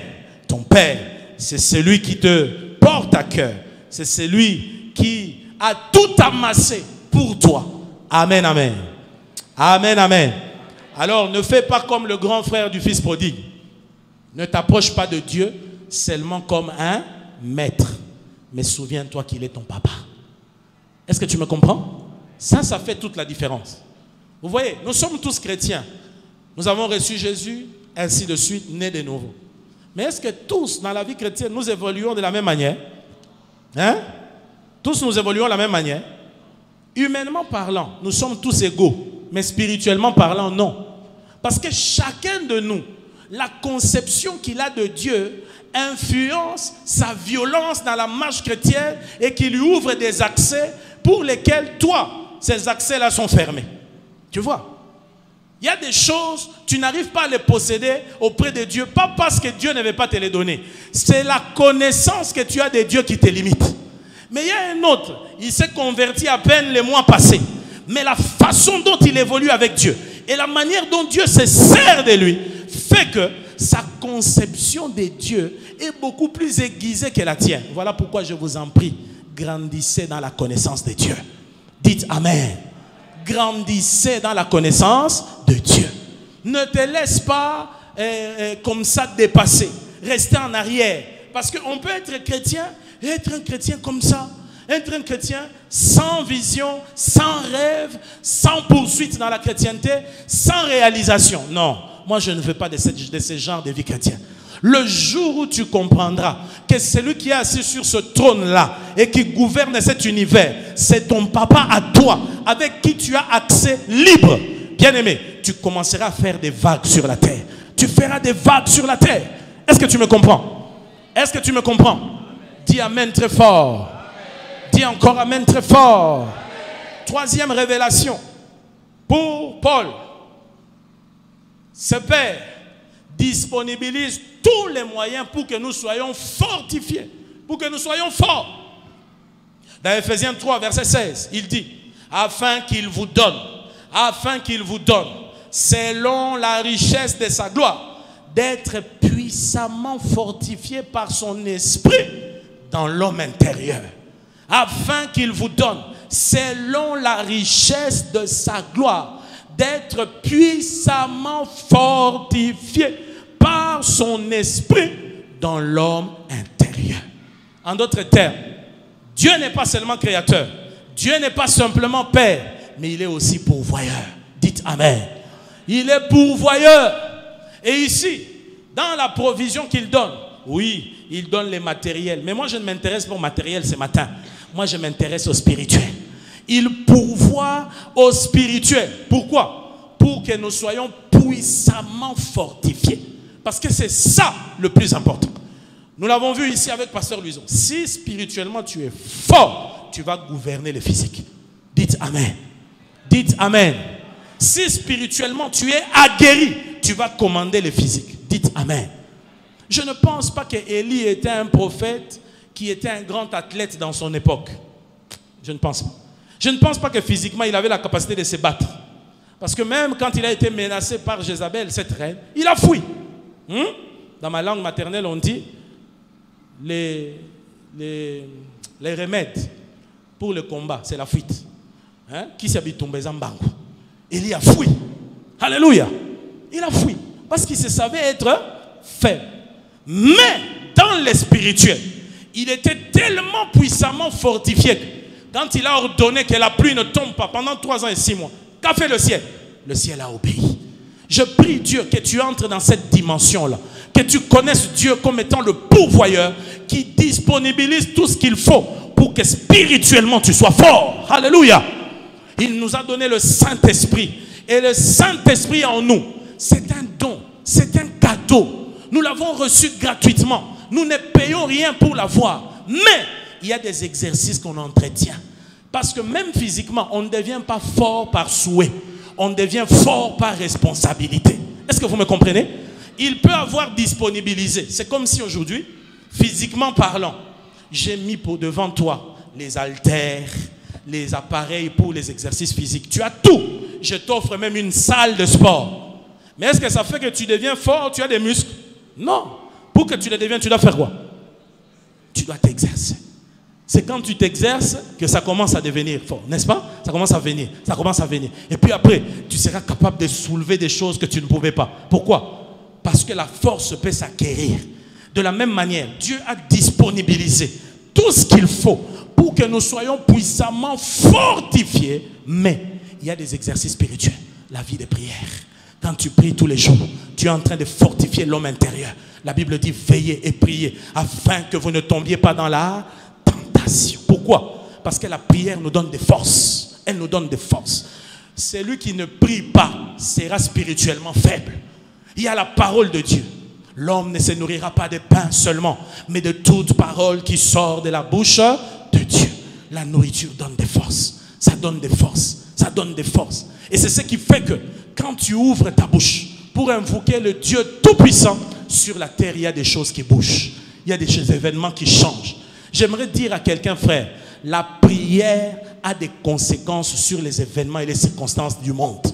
Ton Père, c'est celui qui te porte à cœur. C'est celui qui a tout amassé pour toi. Amen, amen. Amen, amen. Alors, ne fais pas comme le grand frère du fils prodigue. Ne t'approche pas de Dieu seulement comme un maître. Mais souviens-toi qu'il est ton papa. Est-ce que tu me comprends? Ça fait toute la différence. Vous voyez, nous sommes tous chrétiens. Nous avons reçu Jésus, ainsi de suite, né de nouveau. Mais est-ce que tous, dans la vie chrétienne, nous évoluons de la même manière? Hein? Tous nous évoluons de la même manière? Humainement parlant, nous sommes tous égaux. Mais spirituellement parlant, non. Parce que chacun de nous, la conception qu'il a de Dieu influence sa violence dans la marche chrétienne et qui lui ouvre des accès pour lesquels toi, ces accès-là sont fermés. Tu vois? Il y a des choses, tu n'arrives pas à les posséder auprès de Dieu, pas parce que Dieu ne veut pas te les donner. C'est la connaissance que tu as de Dieu qui te limite. Mais il y a un autre, il s'est converti à peine les mois passés. Mais la façon dont il évolue avec Dieu et la manière dont Dieu se sert de lui fait que sa conception de Dieu est beaucoup plus aiguisée que la tienne. Voilà pourquoi je vous en prie, grandissez dans la connaissance de Dieu. Dites Amen. Grandissez dans la connaissance de Dieu. Ne te laisse pas comme ça dépasser. Rester en arrière. Parce qu'on peut être chrétien et être un chrétien comme ça. Être un chrétien sans vision, sans rêve, sans poursuite dans la chrétienté, sans réalisation. Non, moi je ne veux pas de ce genre de vie chrétienne. Le jour où tu comprendras que celui qui est assis sur ce trône-là et qui gouverne cet univers, c'est ton papa à toi, avec qui tu as accès libre. Bien-aimé, tu commenceras à faire des vagues sur la terre. Tu feras des vagues sur la terre. Est-ce que tu me comprends? Est-ce que tu me comprends? Dis Amen très fort. Dis encore Amen très fort. Amen. Troisième révélation. Pour Paul, ce Père disponibilise tous les moyens pour que nous soyons fortifiés, pour que nous soyons forts. Dans Ephésiens 3, verset 16, il dit, afin qu'il vous donne, selon la richesse de sa gloire, d'être puissamment fortifié par son esprit dans l'homme intérieur. Afin qu'il vous donne, selon la richesse de sa gloire, d'être puissamment fortifié par son esprit dans l'homme intérieur. En d'autres termes, Dieu n'est pas seulement créateur, Dieu n'est pas simplement Père, mais il est aussi pourvoyeur. Dites Amen. Il est pourvoyeur. Et ici, dans la provision qu'il donne, oui, il donne les matériels. Mais moi, je ne m'intéresse pas au matériel ce matin. Moi, je m'intéresse au spirituel. Il pourvoit au spirituel. Pourquoi? Pour que nous soyons puissamment fortifiés. Parce que c'est ça le plus important. Nous l'avons vu ici avec Pasteur Luison. Si spirituellement tu es fort, tu vas gouverner le physique. Dites Amen. Dites Amen. Si spirituellement tu es aguerri, tu vas commander le physique. Dites Amen. Je ne pense pas que Élie était un prophète qui était un grand athlète dans son époque. Je ne pense pas. Je ne pense pas que physiquement il avait la capacité de se battre. Parce que même quand il a été menacé par Jézabel, cette reine, il a fui. Dans ma langue maternelle, on dit les remèdes pour le combat, c'est la fuite. Qui s'habille tombé en bango. Élie a fui. Alléluia. Il a fui. Parce qu'il se savait être faible. Mais dans le spirituel, il était tellement puissamment fortifié que quand il a ordonné que la pluie ne tombe pas pendant 3 ans et 6 mois, qu'a fait le ciel? Le ciel a obéi. Je prie Dieu que tu entres dans cette dimension-là, que tu connaisses Dieu comme étant le pourvoyeur qui disponibilise tout ce qu'il faut pour que spirituellement tu sois fort. Alléluia. Il nous a donné le Saint-Esprit. Et le Saint-Esprit en nous, c'est un don, c'est un cadeau. Nous l'avons reçu gratuitement. Nous ne payons rien pour l'avoir. Mais il y a des exercices qu'on entretient. Parce que même physiquement, on ne devient pas fort par souhait. On devient fort par responsabilité. Est-ce que vous me comprenez? Il peut avoir disponibilisé. C'est comme si aujourd'hui, physiquement parlant, j'ai mis pour devant toi les haltères, les appareils pour les exercices physiques. Tu as tout. Je t'offre même une salle de sport. Mais est-ce que ça fait que tu deviens fort, tu as des muscles? Non. Pour que tu le deviennes, tu dois faire quoi? Tu dois t'exercer. C'est quand tu t'exerces que ça commence à devenir fort, n'est-ce pas? Ça commence à venir, ça commence à venir. Et puis après, tu seras capable de soulever des choses que tu ne pouvais pas. Pourquoi? Parce que la force peut s'acquérir. De la même manière, Dieu a disponibilisé tout ce qu'il faut pour que nous soyons puissamment fortifiés. Mais il y a des exercices spirituels, la vie de prière. Quand tu pries tous les jours, tu es en train de fortifier l'homme intérieur. La Bible dit veillez et priez afin que vous ne tombiez pas dans la tentation. Pourquoi? Parce que la prière nous donne des forces. Elle nous donne des forces. Celui qui ne prie pas sera spirituellement faible. Il y a la parole de Dieu. L'homme ne se nourrira pas de pain seulement, mais de toute parole qui sort de la bouche de Dieu. La nourriture donne des forces. Ça donne des forces. Ça donne des forces. Et c'est ce qui fait que quand tu ouvres ta bouche pour invoquer le Dieu Tout-Puissant, sur la terre, il y a des choses qui bougent. Il y a des événements qui changent. J'aimerais dire à quelqu'un, frère, la prière a des conséquences sur les événements et les circonstances du monde.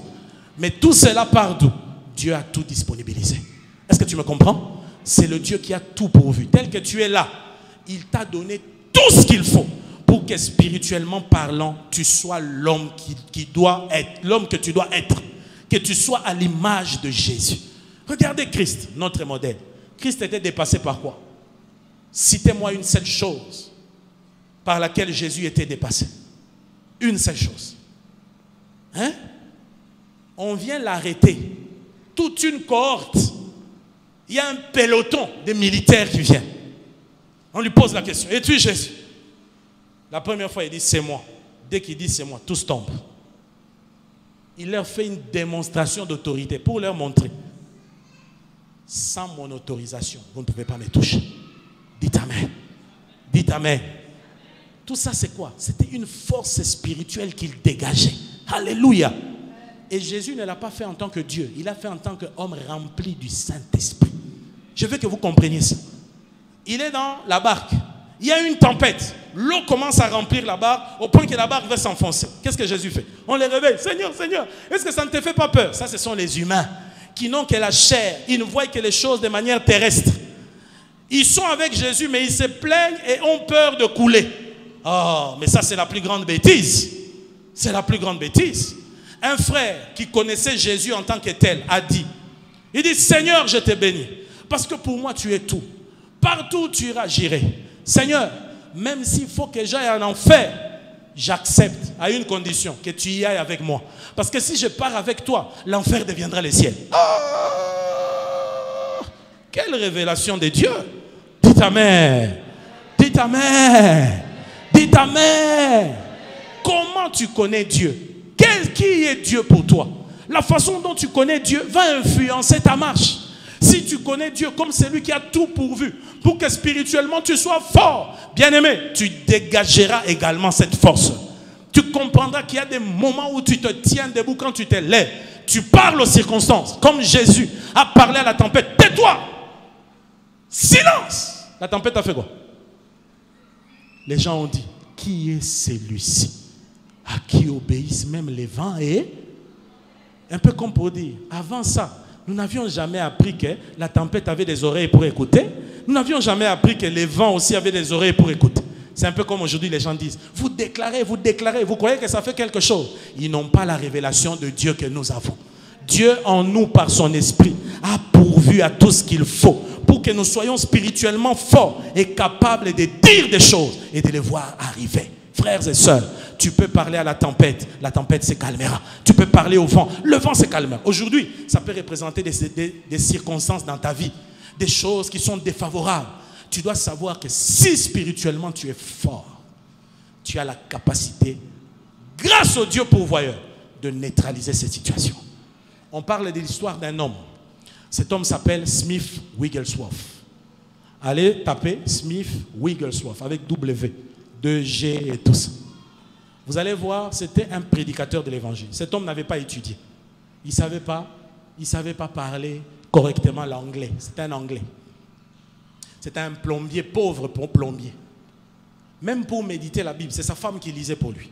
Mais tout cela part d'où? Dieu a tout disponibilisé. Est-ce que tu me comprends? C'est le Dieu qui a tout pourvu. Tel que tu es là, il t'a donné tout ce qu'il faut pour que spirituellement parlant, tu sois l'homme qui doit être, l'homme que tu dois être. Que tu sois à l'image de Jésus. Regardez Christ, notre modèle. Christ était dépassé par quoi? Citez-moi une seule chose par laquelle Jésus était dépassé. Une seule chose. Hein? On vient l'arrêter. Toute une cohorte. Il y a un peloton de militaires qui vient. On lui pose la question. Es-tu Jésus? La première fois, il dit c'est moi. Dès qu'il dit c'est moi, tous tombent. Il leur fait une démonstration d'autorité pour leur montrer. Sans mon autorisation, vous ne pouvez pas me toucher. Dites Amen. Dites Amen. Tout ça, c'est quoi? C'était une force spirituelle qu'il dégageait. Alléluia. Et Jésus ne l'a pas fait en tant que Dieu. Il l'a fait en tant qu'homme rempli du Saint-Esprit. Je veux que vous compreniez ça. Il est dans la barque. Il y a une tempête. L'eau commence à remplir la barque au point que la barque va s'enfoncer. Qu'est-ce que Jésus fait? On les réveille. Seigneur, Seigneur, est-ce que ça ne te fait pas peur? Ça, ce sont les humains qui n'ont que la chair. Ils ne voient que les choses de manière terrestre. Ils sont avec Jésus, mais ils se plaignent et ont peur de couler. Oh, mais ça, c'est la plus grande bêtise. C'est la plus grande bêtise. Un frère qui connaissait Jésus en tant que tel a dit, il dit, Seigneur, je te bénis, parce que pour moi, tu es tout. Partout où tu iras, j'irai. Seigneur, même s'il faut que j'aille en enfer, j'accepte à une condition, que tu y ailles avec moi. Parce que si je pars avec toi, l'enfer deviendra le ciel. Oh, quelle révélation de Dieu. Dites Amen. Dites Amen. Dites Amen. Comment tu connais Dieu? Qui est Dieu pour toi? La façon dont tu connais Dieu va influencer ta marche. Si tu connais Dieu comme celui qui a tout pourvu pour que spirituellement tu sois fort, bien-aimé, tu dégageras également cette force. Tu comprendras qu'il y a des moments où tu te tiens debout quand tu te lèves. Tu parles aux circonstances, comme Jésus a parlé à la tempête. Tais-toi! Silence! La tempête a fait quoi? Les gens ont dit, qui est celui-ci à qui obéissent même les vents et... Un peu comme pour dire, avant ça, nous n'avions jamais appris que la tempête avait des oreilles pour écouter. Nous n'avions jamais appris que les vents aussi avaient des oreilles pour écouter. C'est un peu comme aujourd'hui les gens disent, vous déclarez, vous croyez que ça fait quelque chose. Ils n'ont pas la révélation de Dieu que nous avons. Dieu en nous, par son esprit, a pourvu à tout ce qu'il faut pour que nous soyons spirituellement forts et capables de dire des choses et de les voir arriver. Frères et sœurs, tu peux parler à la tempête se calmera. Tu peux parler au vent, le vent se calmera. Aujourd'hui, ça peut représenter des circonstances dans ta vie, des choses qui sont défavorables. Tu dois savoir que si spirituellement tu es fort, tu as la capacité, grâce au Dieu pourvoyeur, de neutraliser cette situation. On parle de l'histoire d'un homme. Cet homme s'appelle Smith Wigglesworth. Allez taper Smith Wigglesworth avec W, 2G et tout ça. Vous allez voir, c'était un prédicateur de l'évangile. Cet homme n'avait pas étudié. Il ne savait pas parler correctement l'anglais. C'était un anglais. C'était un plombier, pauvre plombier. Même pour méditer la Bible, c'est sa femme qui lisait pour lui.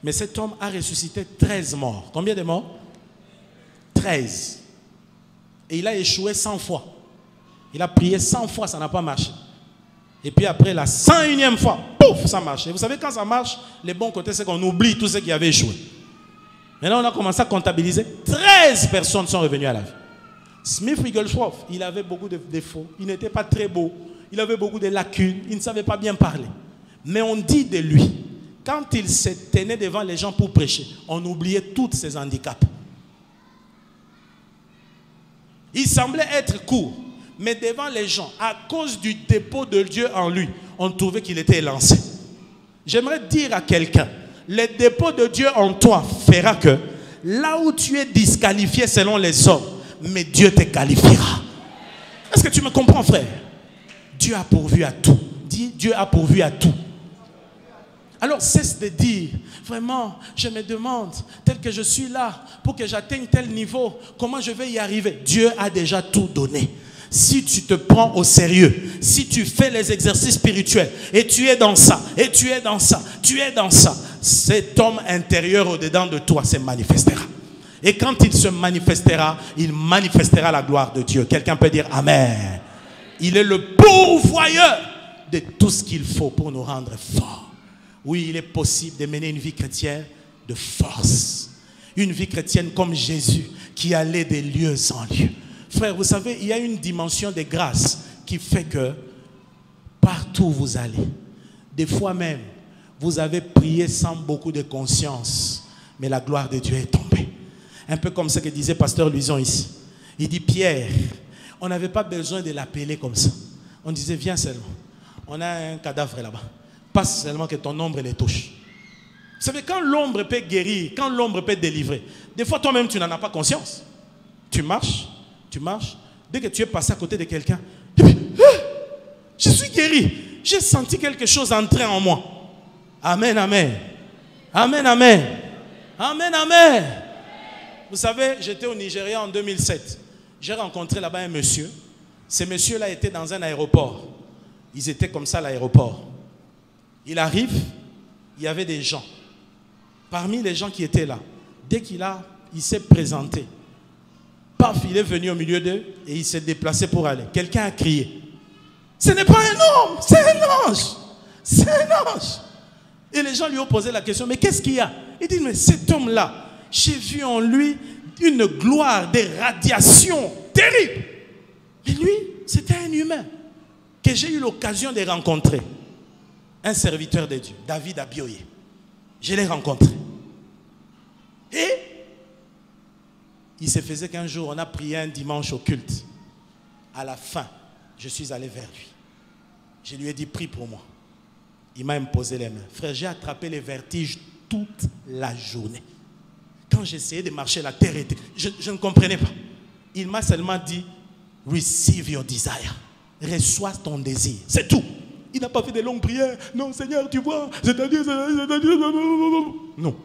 Mais cet homme a ressuscité 13 morts. Combien de morts? 13. Et il a échoué 100 fois. Il a prié 100 fois, ça n'a pas marché. Et puis après la 101e fois, pouf, ça marche. Et vous savez, quand ça marche, les bons côtés, c'est qu'on oublie tout ce qui avait échoué. Maintenant, on a commencé à comptabiliser. 13 personnes sont revenues à la vie. Smith Wigglesworth, il avait beaucoup de défauts. Il n'était pas très beau. Il avait beaucoup de lacunes. Il ne savait pas bien parler. Mais on dit de lui, quand il se tenait devant les gens pour prêcher, on oubliait tous ses handicaps. Il semblait être court, mais devant les gens, à cause du dépôt de Dieu en lui, on trouvait qu'il était élancé. J'aimerais dire à quelqu'un, le dépôt de Dieu en toi fera que là où tu es disqualifié selon les hommes, mais Dieu te qualifiera. Est-ce que tu me comprends, frère? Dieu a pourvu à tout. Dis, Dieu a pourvu à tout. Alors cesse de dire, vraiment, je me demande, tel que je suis là, pour que j'atteigne tel niveau, comment je vais y arriver? Dieu a déjà tout donné. Si tu te prends au sérieux, si tu fais les exercices spirituels, et tu es dans ça, et tu es dans ça, tu es dans ça, cet homme intérieur au-dedans de toi se manifestera. Et quand il se manifestera, il manifestera la gloire de Dieu. Quelqu'un peut dire Amen. Il est le pourvoyeur de tout ce qu'il faut pour nous rendre forts. Oui, il est possible de mener une vie chrétienne de force. Une vie chrétienne comme Jésus qui allait de lieux en lieu. Frère, vous savez, il y a une dimension de grâce qui fait que partout où vous allez, des fois même, vous avez prié sans beaucoup de conscience, mais la gloire de Dieu est tombée. Un peu comme ce que disait Pasteur Luison ici. Il dit, Pierre, on n'avait pas besoin de l'appeler comme ça. On disait, viens seulement. On a un cadavre là-bas. Passe seulement que ton ombre les touche. Vous savez, quand l'ombre peut guérir, quand l'ombre peut délivrer, des fois toi-même tu n'en as pas conscience. Tu marches. Dès que tu es passé à côté de quelqu'un, je suis guéri. J'ai senti quelque chose entrer en moi. Amen, amen. Amen, amen. Amen, amen. Vous savez, j'étais au Nigeria en 2007. J'ai rencontré là-bas un monsieur. Ce monsieur-là était dans un aéroport. Ils étaient comme ça à l'aéroport. Il arrive, il y avait des gens. Parmi les gens qui étaient là, dès il s'est présenté. Paf, il est venu au milieu d'eux et il s'est déplacé pour aller. Quelqu'un a crié. Ce n'est pas un homme, c'est un ange. C'est un ange. Et les gens lui ont posé la question, mais qu'est-ce qu'il y a? Il dit, mais cet homme-là, j'ai vu en lui une gloire, des radiations terribles. Mais lui, c'était un humain que j'ai eu l'occasion de rencontrer. Un serviteur de Dieu, David Abioye. Je l'ai rencontré. Et il se faisait qu'un jour, on a prié un dimanche au culte. À la fin, je suis allé vers lui. Je lui ai dit, prie pour moi. Il m'a imposé les mains. Frère, j'ai attrapé les vertiges toute la journée. Quand j'essayais de marcher, la terre était... Je ne comprenais pas. Il m'a seulement dit, receive your desire. Reçois ton désir. C'est tout. Il n'a pas fait de longues prières. Non, Seigneur, tu vois, c'est-à-dire... Non.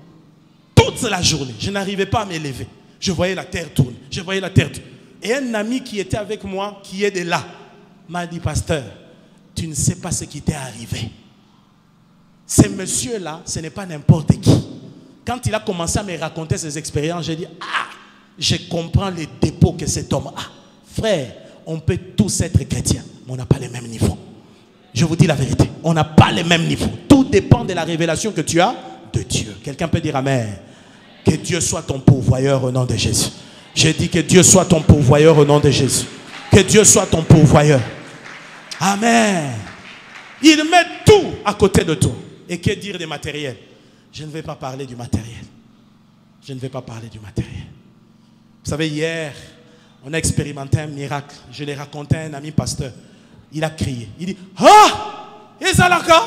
Toute la journée, je n'arrivais pas à m'élever. Je voyais la terre tourner. Je voyais la terre tourner. Et un ami qui était avec moi, qui est de là, m'a dit, pasteur, tu ne sais pas ce qui t'est arrivé. Ce monsieur-là, ce n'est pas n'importe qui. Quand il a commencé à me raconter ses expériences, j'ai dit, ah, je comprends les dépôts que cet homme a. Frère, on peut tous être chrétiens, mais on n'a pas les mêmes niveaux. Je vous dis la vérité, on n'a pas les mêmes niveaux. Tout dépend de la révélation que tu as de Dieu. Quelqu'un peut dire Amen. Que Dieu soit ton pourvoyeur au nom de Jésus. J'ai dit que Dieu soit ton pourvoyeur au nom de Jésus. Que Dieu soit ton pourvoyeur. Amen. Il met tout à côté de toi. Et que dire des matériels? Je ne vais pas parler du matériel. Je ne vais pas parler du matériel. Vous savez, hier, on a expérimenté un miracle. Je l'ai raconté à un ami pasteur. Il a crié. Il dit, ah! Ezalaka!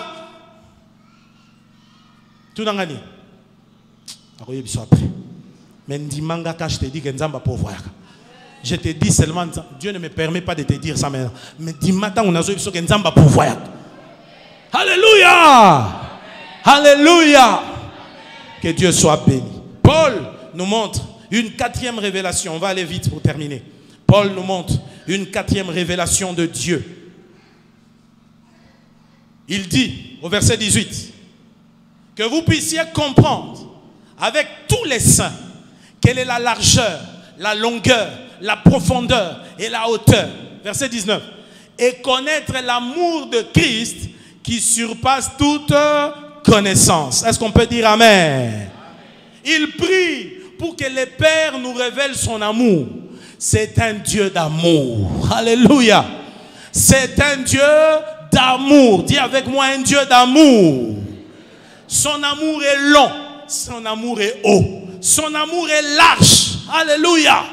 Tout dans l'année. Mais Ndimanga, quand je te dis que Nzamba pourvoyeur. Je te dis seulement, Dieu ne me permet pas de te dire ça maintenant. Mais dis-moi, on a besoin que Nzamba pourvoyeur. Alléluia! Alléluia! Que Dieu soit béni. Paul nous montre une 4e révélation. On va aller vite pour terminer. Paul nous montre une 4e révélation de Dieu. Il dit au verset 18, que vous puissiez comprendre avec tous les saints quelle est la largeur, la longueur, la profondeur et la hauteur. Verset 19. Et connaître l'amour de Christ qui surpasse toute connaissance. Est-ce qu'on peut dire amen? Il prie pour que le Père nous révèle son amour. C'est un Dieu d'amour. Alléluia. C'est un Dieu d'amour. Dis avec moi, un Dieu d'amour. Son amour est long. Son amour est haut. Son amour est large. Alléluia.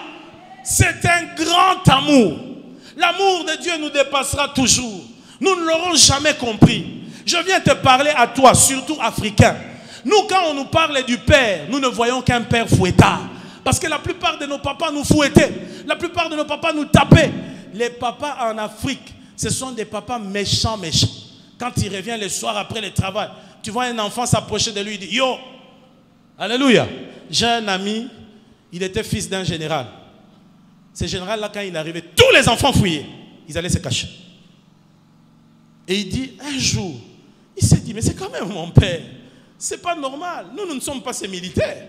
C'est un grand amour. L'amour de Dieu nous dépassera toujours. Nous ne l'aurons jamais compris. Je viens te parler à toi, surtout africain. Nous, quand on nous parle du Père, nous ne voyons qu'un Père fouettard. Parce que la plupart de nos papas nous fouettaient. La plupart de nos papas nous tapaient. Les papas en Afrique, ce sont des papas méchants. Quand il revient le soir après le travail, tu vois un enfant s'approcher de lui, il dit « Yo !» Alléluia. J'ai un ami, il était fils d'un général. Ce général-là, quand il arrivait, tous les enfants fouillaient. Ils allaient se cacher. Et il dit, un jour, il s'est dit, mais c'est quand même mon père. C'est pas normal. Nous ne sommes pas ces militaires.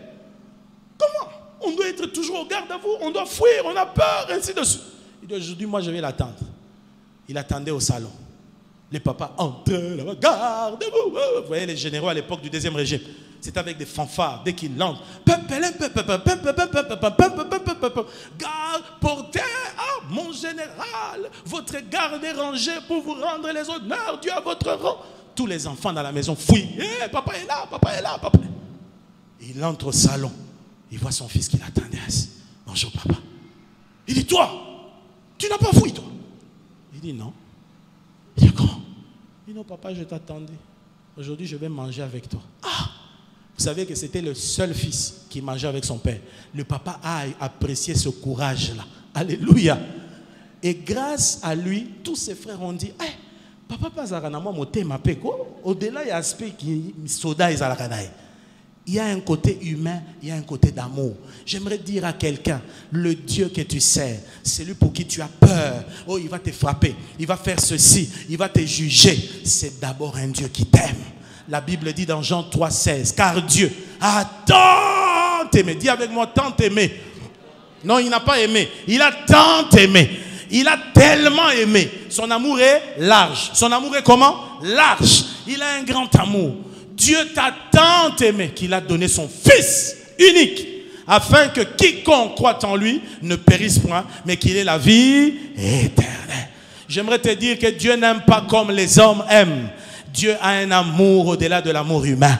Comment? On doit être toujours au garde à vous. On doit fuir, on a peur, ainsi de suite. Il dit, aujourd'hui, moi, je vais l'attendre. Il attendait au salon. Les papas entraient là-bas, gardez-vous. Vous voyez les généraux à l'époque du deuxième régime. C'est avec des fanfares, dès qu'ils l'entrent. Garde, portez, mon général, votre garde est rangée pour vous rendre les honneurs, Dieu à votre rang. Tous les enfants dans la maison fouillent. Hey, papa est là, papa est là, papa. Il entre au salon. Il voit son fils qui l'attendait assis. Bonjour, papa. Il dit, toi, tu n'as pas fouillé, toi? Il dit, non. Il dit, comment? Il dit, non, papa, je t'attendais. Aujourd'hui, je vais manger avec toi. Ah! Vous savez que c'était le seul fils qui mangeait avec son père. Le papa a apprécié ce courage-là. Alléluia. Et grâce à lui, tous ses frères ont dit, hey, papa, au-delà, il y a un aspect qui soda. Il y a un côté humain, il y a un côté d'amour. J'aimerais dire à quelqu'un, le Dieu que tu sers, celui pour qui tu as peur, oh, il va te frapper, il va faire ceci, il va te juger. C'est d'abord un Dieu qui t'aime. La Bible dit dans Jean 3,16, car Dieu a tant aimé. Dis avec moi, tant aimé. Non, il n'a pas aimé. Il a tant aimé. Il a tellement aimé. Son amour est large. Son amour est comment? Large. Il a un grand amour. Dieu t'a tant aimé qu'il a donné son Fils unique, afin que quiconque croit en lui ne périsse point, mais qu'il ait la vie éternelle. J'aimerais te dire que Dieu n'aime pas comme les hommes aiment. Dieu a un amour au-delà de l'amour humain.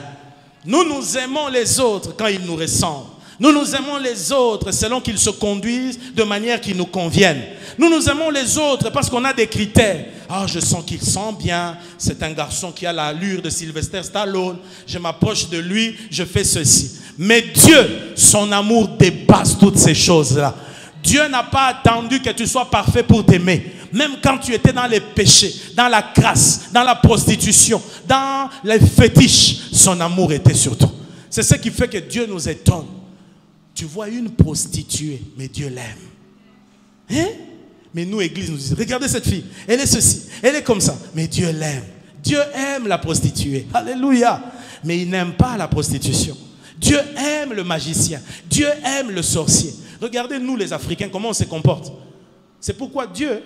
Nous nous aimons les autres quand ils nous ressemblent. Nous nous aimons les autres selon qu'ils se conduisent de manière qui nous convienne. Nous nous aimons les autres parce qu'on a des critères. Ah, je sens qu'il sent bien. C'est un garçon qui a l'allure de Sylvester Stallone. Je m'approche de lui, je fais ceci. Mais Dieu, son amour dépasse toutes ces choses-là. Dieu n'a pas attendu que tu sois parfait pour t'aimer. Même quand tu étais dans les péchés, dans la crasse, dans la prostitution, dans les fétiches, son amour était sur toi. C'est ce qui fait que Dieu nous étonne. Tu vois une prostituée, mais Dieu l'aime. Hein? Mais nous, Église, nous disons, regardez cette fille, elle est ceci, elle est comme ça, mais Dieu l'aime. Dieu aime la prostituée. Alléluia. Mais il n'aime pas la prostitution. Dieu aime le magicien. Dieu aime le sorcier. Regardez nous les Africains, comment on se comporte. C'est pourquoi Dieu,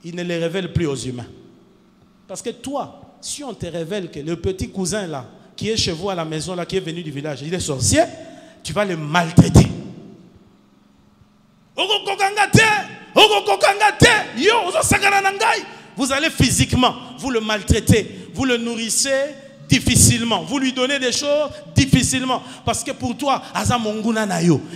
il ne les révèle plus aux humains. Parce que toi, si on te révèle que le petit cousin là, qui est chez vous à la maison là, qui est venu du village, il est sorcier, tu vas le maltraiter. Vous allez physiquement, vous le maltraitez, vous le nourrissez difficilement, vous lui donnez des choses difficilement, parce que pour toi,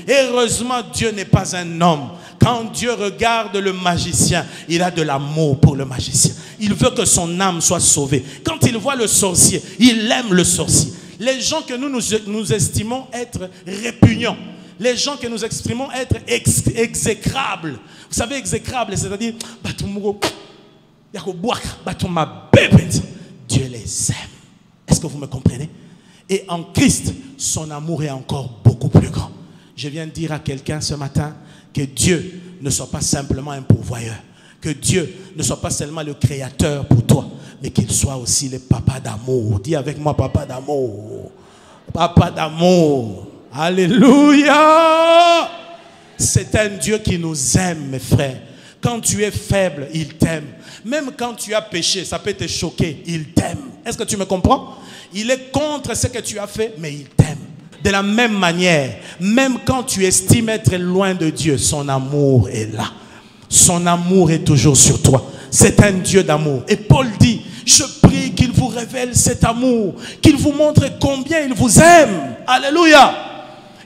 heureusement Dieu n'est pas un homme. Quand Dieu regarde le magicien, il a de l'amour pour le magicien. Il veut que son âme soit sauvée. Quand il voit le sorcier, il aime le sorcier. Les gens que nous estimons être répugnants, les gens que nous exprimons être exécrables. Vous savez, exécrables, c'est-à-dire Dieu les aime. Est-ce que vous me comprenez? Et en Christ, son amour est encore beaucoup plus grand. Je viens de dire à quelqu'un ce matin que Dieu ne soit pas simplement un pourvoyeur. Que Dieu ne soit pas seulement le créateur pour toi, mais qu'il soit aussi le papa d'amour. Dis avec moi, papa d'amour. Papa d'amour. Alléluia. C'est un Dieu qui nous aime, mes frères. Quand tu es faible, il t'aime. Même quand tu as péché, ça peut te choquer, il t'aime. Est-ce que tu me comprends? Il est contre ce que tu as fait, mais il t'aime. De la même manière, même quand tu estimes être loin de Dieu, son amour est là. Son amour est toujours sur toi. C'est un Dieu d'amour. Et Paul dit, je prie qu'il vous révèle cet amour, qu'il vous montre combien il vous aime. Alléluia.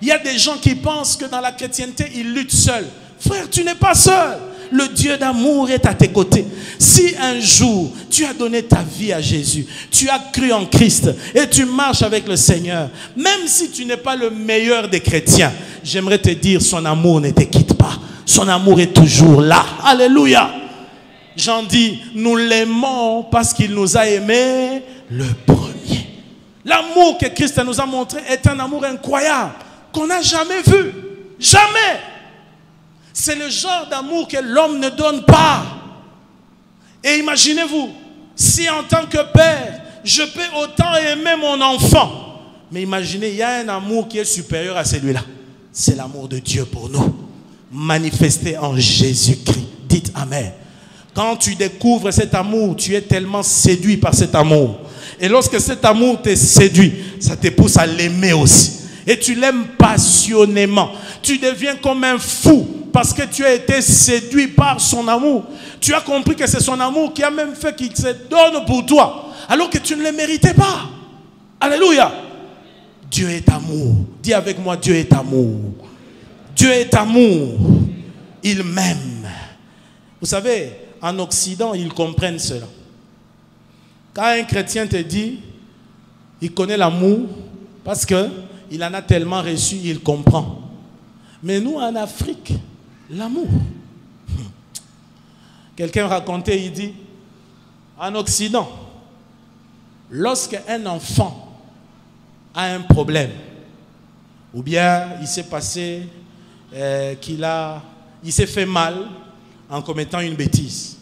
Il y a des gens qui pensent que dans la chrétienté, ils luttent seuls. Frère, tu n'es pas seul. Le Dieu d'amour est à tes côtés. Si un jour, tu as donné ta vie à Jésus, tu as cru en Christ et tu marches avec le Seigneur, même si tu n'es pas le meilleur des chrétiens, j'aimerais te dire, son amour ne te quitte pas. Son amour est toujours là. Alléluia. Jean dit, nous l'aimons parce qu'il nous a aimés le premier. L'amour que Christ nous a montré est un amour incroyable qu'on n'a jamais vu. Jamais. C'est le genre d'amour que l'homme ne donne pas. Et imaginez-vous, si en tant que père, je peux autant aimer mon enfant. Mais imaginez, il y a un amour qui est supérieur à celui-là. C'est l'amour de Dieu pour nous, manifesté en Jésus-Christ. Dites Amen. Quand tu découvres cet amour, tu es tellement séduit par cet amour. Et lorsque cet amour te séduit, ça te pousse à l'aimer aussi. Et tu l'aimes passionnément. Tu deviens comme un fou parce que tu as été séduit par son amour. Tu as compris que c'est son amour qui a même fait qu'il se donne pour toi, alors que tu ne le méritais pas. Alléluia. Dieu est amour. Dis avec moi, Dieu est amour. Dieu est amour. Il m'aime. Vous savez, en Occident, ils comprennent cela. Quand un chrétien te dit, il connaît l'amour parce qu'il en a tellement reçu, il comprend. Mais nous, en Afrique, l'amour. Quelqu'un racontait, il dit, en Occident, lorsqu'un enfant a un problème, ou bien il s'est passé il s'est fait mal en commettant une bêtise,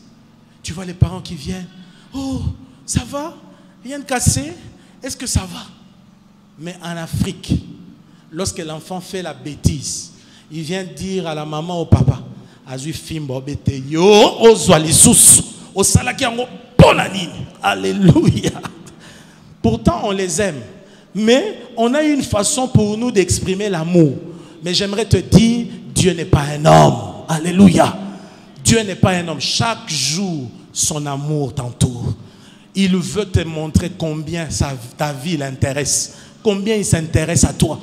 tu vois les parents qui viennent, oh, ça va? Rien de cassé? Est-ce que ça va? Mais en Afrique, lorsque l'enfant fait la bêtise, il vient dire à la maman, au papa, alléluia. Pourtant, on les aime. Mais on a une façon pour nous d'exprimer l'amour. Mais j'aimerais te dire, Dieu n'est pas un homme. Alléluia. Dieu n'est pas un homme. Chaque jour, son amour t'entoure. Il veut te montrer combien ta vie l'intéresse. Combien il s'intéresse à toi.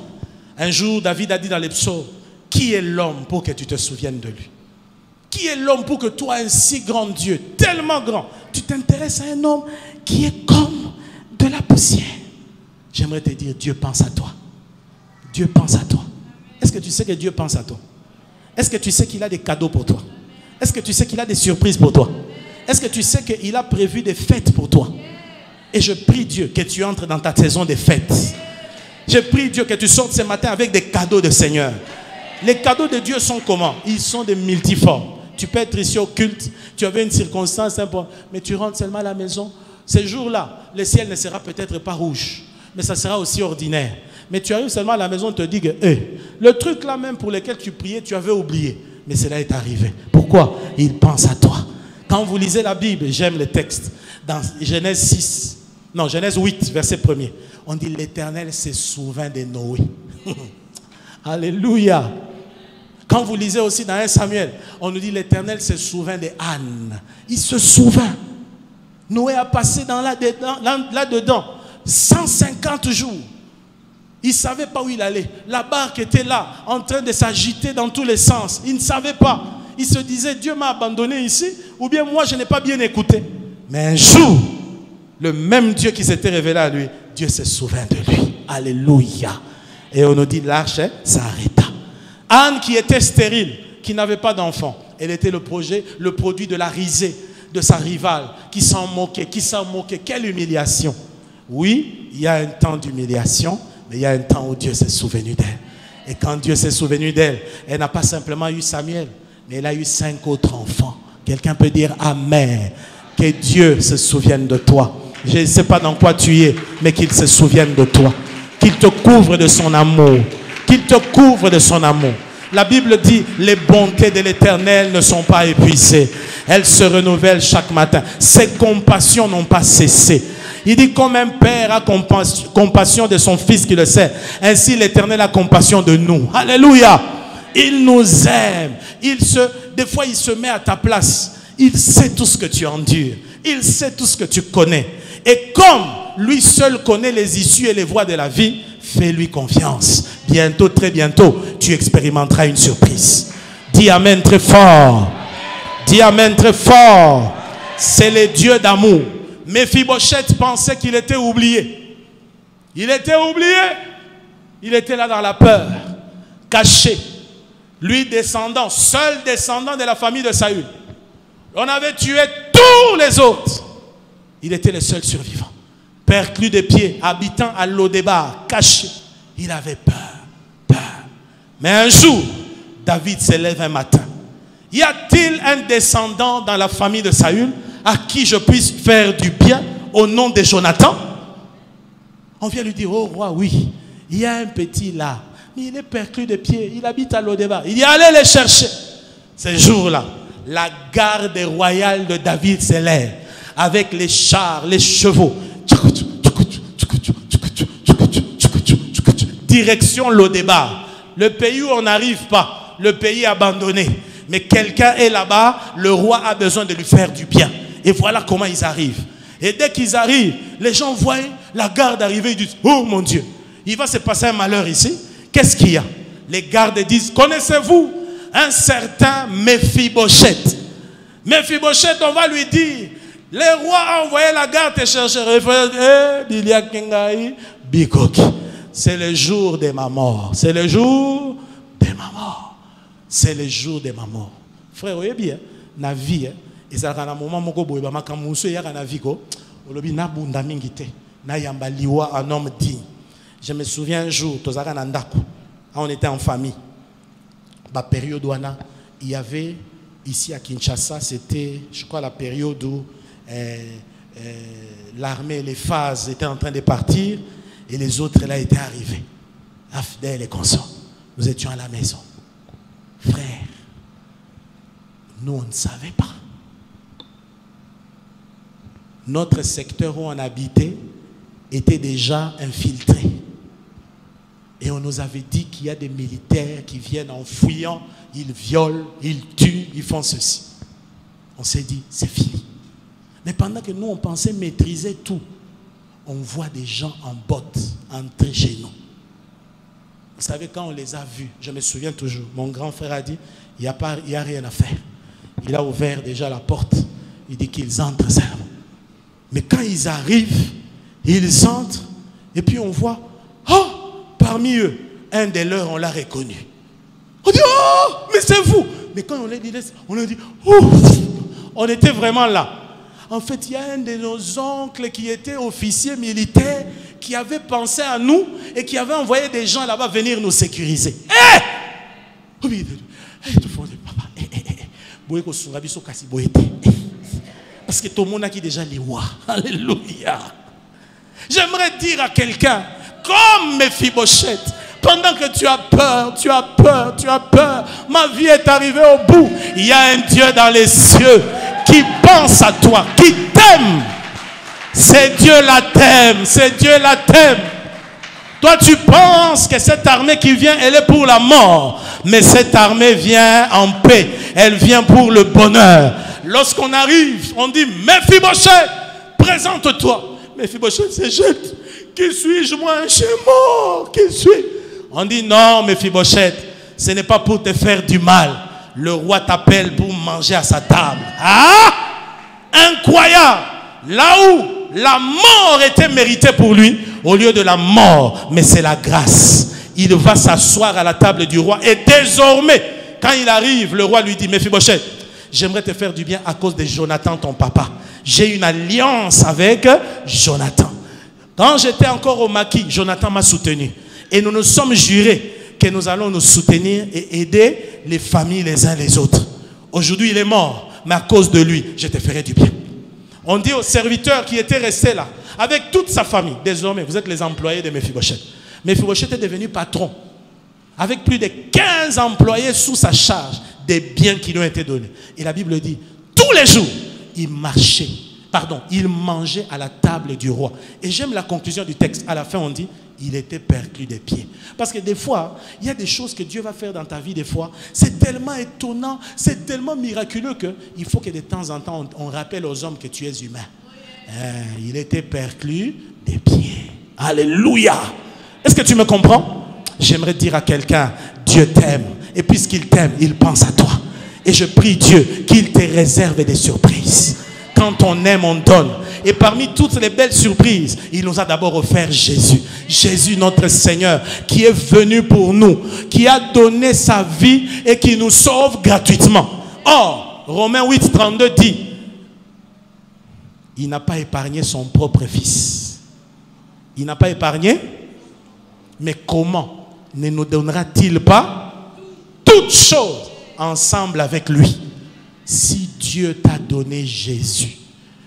Un jour, David a dit dans les psaumes, qui est l'homme pour que tu te souviennes de lui? Qui est l'homme pour que toi, un si grand Dieu, tellement grand, tu t'intéresses à un homme qui est comme de la poussière? J'aimerais te dire, Dieu pense à toi. Dieu pense à toi. Est-ce que tu sais que Dieu pense à toi? Est-ce que tu sais qu'il a des cadeaux pour toi? Est-ce que tu sais qu'il a des surprises pour toi? Est-ce que tu sais qu'il a prévu des fêtes pour toi? Et je prie Dieu que tu entres dans ta saison de fêtes. Je prie Dieu que tu sortes ce matin avec des cadeaux de Seigneur. Les cadeaux de Dieu sont comment? Ils sont de multiformes. Tu peux être ici au culte, tu avais une circonstance importante, mais tu rentres seulement à la maison. Ce jour-là, le ciel ne sera peut-être pas rouge, mais ça sera aussi ordinaire. Mais tu arrives seulement à la maison, on te dit que le truc là même pour lequel tu priais, tu avais oublié. Mais cela est arrivé. Pourquoi? Il pense à toi. Quand vous lisez la Bible, j'aime le texte, dans Genèse 8, verset 1er, on dit l'Éternel se souvint de Noé. Alléluia. Quand vous lisez aussi dans 1 Samuel, on nous dit l'Éternel se souvint de Anne. Il se souvint. Noé a passé là-dedans 150 jours. Il ne savait pas où il allait. La barque était là, en train de s'agiter dans tous les sens. Il ne savait pas. Il se disait, Dieu m'a abandonné ici, ou bien moi je n'ai pas bien écouté. Mais un jour, le même Dieu qui s'était révélé à lui, Dieu se souvint de lui. Alléluia. Et on nous dit, l'arche s'arrêta. Anne qui était stérile, qui n'avait pas d'enfant, elle était le produit de la risée de sa rivale, qui s'en moquait. Quelle humiliation. Oui, il y a un temps d'humiliation, mais il y a un temps où Dieu s'est souvenu d'elle. Et quand Dieu s'est souvenu d'elle, elle n'a pas simplement eu Samuel, mais elle a eu 5 autres enfants Quelqu'un peut dire Amen. Que Dieu se souvienne de toi. Je ne sais pas dans quoi tu es, mais qu'il se souvienne de toi. Qu'il te couvre de son amour. Qu'il te couvre de son amour. La Bible dit, les bontés de l'Éternel ne sont pas épuisées. Elles se renouvellent chaque matin. Ses compassions n'ont pas cessé. Il dit, comme un père a compassion de son fils qui le sait, ainsi l'Éternel a compassion de nous. Alléluia. Il nous aime. Des fois, il se met à ta place. Il sait tout ce que tu endures. Il sait tout ce que tu connais. Et comme lui seul connaît les issues et les voies de la vie, fais-lui confiance. Bientôt, très bientôt, tu expérimenteras une surprise. Dis Amen très fort. Dis Amen très fort. C'est le Dieu d'amour. Mephibosheth pensait qu'il était oublié. Il était oublié. Il était là dans la peur, caché. Lui descendant, seul descendant de la famille de Saül. On avait tué tous les autres. Il était le seul survivant. Perclus de pieds, habitant à Lodébar, caché. Il avait peur. Mais un jour, David se lève un matin. Y a-t-il un descendant dans la famille de Saül à qui je puisse faire du bien au nom de Jonathan? On vient lui dire, oh roi, oui, il y a un petit là, mais il est perclus de pieds, il habite à Lodébar. Il dit, allez les chercher. Ce jour-là, la garde royale de David s'élève avec les chars, les chevaux. Direction Lodébar. Le pays où on n'arrive pas, le pays abandonné. Mais quelqu'un est là-bas, le roi a besoin de lui faire du bien. Et voilà comment ils arrivent. Et dès qu'ils arrivent, les gens voient la garde arriver, ils disent, oh mon Dieu, il va se passer un malheur ici. Qu'est-ce qu'il y a? Les gardes disent, connaissez-vous un certain Mephibosheth? Mephibosheth, on va lui dire, le roi a envoyé la garde te chercher. C'est le jour de ma mort. C'est le jour de ma mort. C'est le jour de ma mort. Frère, vous voyez bien, la vie, et ça a un moment où un homme digne. Je me souviens un jour, on était en famille. La période où il y avait, ici à Kinshasa, c'était, je crois, la période où l'armée, les phases étaient en train de partir et les autres là étaient arrivés. Afdel et consorts. Nous étions à la maison. Frère, nous on ne savait pas. Notre secteur où on habitait était déjà infiltré. Et on nous avait dit qu'il y a des militaires qui viennent en fouillant, ils violent, ils tuent, ils font ceci. On s'est dit, c'est fini. Mais pendant que nous, on pensait maîtriser tout, on voit des gens en bottes entrer chez nous. Vous savez, quand on les a vus, je me souviens toujours, mon grand frère a dit, il n'y a rien à faire. Il a ouvert déjà la porte, il dit qu'ils entrent seulement. Mais quand ils arrivent, ils entrent, et puis on voit, oh, parmi eux, un des leurs, on l'a reconnu. On dit, oh, mais c'est vous. Mais quand on l'a dit, ouf, on était vraiment là. En fait, il y a un de nos oncles qui était officier militaire, qui avait pensé à nous et qui avait envoyé des gens là-bas venir nous sécuriser. Parce que tout le monde a qui déjà les rois. Alléluia. J'aimerais dire à quelqu'un, comme Mephibosheth, pendant que tu as peur, tu as peur, tu as peur, ma vie est arrivée au bout. Il y a un Dieu dans les cieux qui pense à toi, qui t'aime. C'est Dieu la t'aime, c'est Dieu la t'aime. Toi tu penses que cette armée qui vient, elle est pour la mort. Mais cette armée vient en paix, elle vient pour le bonheur. Lorsqu'on arrive, on dit, Mephibosheth, présente-toi. Mephibosheth s'éjette. Qui suis-je moi, un chien mort? Qui suis-je? On dit, non Mephibosheth, ce n'est pas pour te faire du mal. Le roi t'appelle pour manger à sa table. Ah! Incroyable! Là où la mort était méritée pour lui, au lieu de la mort, mais c'est la grâce. Il va s'asseoir à la table du roi. Et désormais, quand il arrive, le roi lui dit, Mephibosheth, j'aimerais te faire du bien à cause de Jonathan, ton papa. J'ai une alliance avec Jonathan. Quand j'étais encore au maquis, Jonathan m'a soutenu. Et nous nous sommes jurés que nous allons nous soutenir et aider les familles les uns les autres. Aujourd'hui, il est mort. mais à cause de lui, je te ferai du bien. On dit aux serviteurs qui étaient restés là, avec toute sa famille, désormais, vous êtes les employés de Mephibosheth. Mephibosheth est devenu patron, avec plus de 15 employés sous sa charge, des biens qui lui ont été donnés. Et la Bible dit, tous les jours, il marchait, il mangeait à la table du roi. Et j'aime la conclusion du texte. À la fin, on dit, il était perclus des pieds. Parce que des fois, il y a des choses que Dieu va faire dans ta vie, des fois, c'est tellement étonnant, c'est tellement miraculeux qu'il faut que de temps en temps, on rappelle aux hommes que tu es humain. Il était perclus des pieds. Alléluia. Est-ce que tu me comprends? J'aimerais dire à quelqu'un, Dieu t'aime. Et puisqu'il t'aime, il pense à toi. Et je prie Dieu qu'il te réserve des surprises. Quand on aime, on donne. Et parmi toutes les belles surprises, il nous a d'abord offert Jésus. Jésus, notre Seigneur, qui est venu pour nous, qui a donné sa vie et qui nous sauve gratuitement. Or, Romains 8, 32 dit, il n'a pas épargné son propre fils. Il n'a pas épargné, mais comment ne nous donnera-t-il pas toutes choses ensemble avec lui? Si Dieu t'a donné Jésus,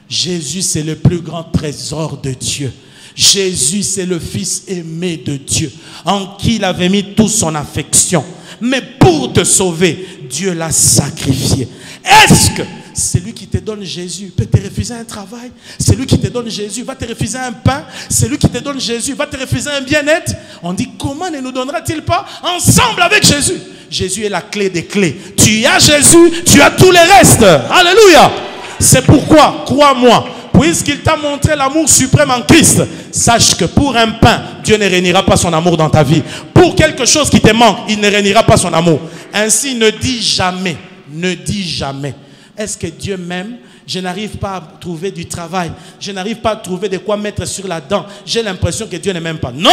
Jésus c'est le plus grand trésor de Dieu. Jésus c'est le Fils aimé de Dieu, en qui il avait mis toute son affection. Mais pour te sauver, Dieu l'a sacrifié. Est-ce que celui qui te donne Jésus peut te refuser un travail? Celui qui te donne Jésus va te refuser un pain? Celui qui te donne Jésus va te refuser un bien-être? On dit, comment ne nous donnera-t-il pas ensemble avec Jésus? Jésus est la clé des clés. Tu as Jésus, tu as tous les restes. Alléluia. C'est pourquoi, crois-moi, puisqu'il t'a montré l'amour suprême en Christ, sache que pour un pain, Dieu ne réunira pas son amour dans ta vie. Pour quelque chose qui te manque, il ne réunira pas son amour. Ainsi, ne dis jamais, ne dis jamais, est-ce que Dieu m'aime? Je n'arrive pas à trouver du travail. Je n'arrive pas à trouver de quoi mettre sur la dent. J'ai l'impression que Dieu ne m'aime pas. Non!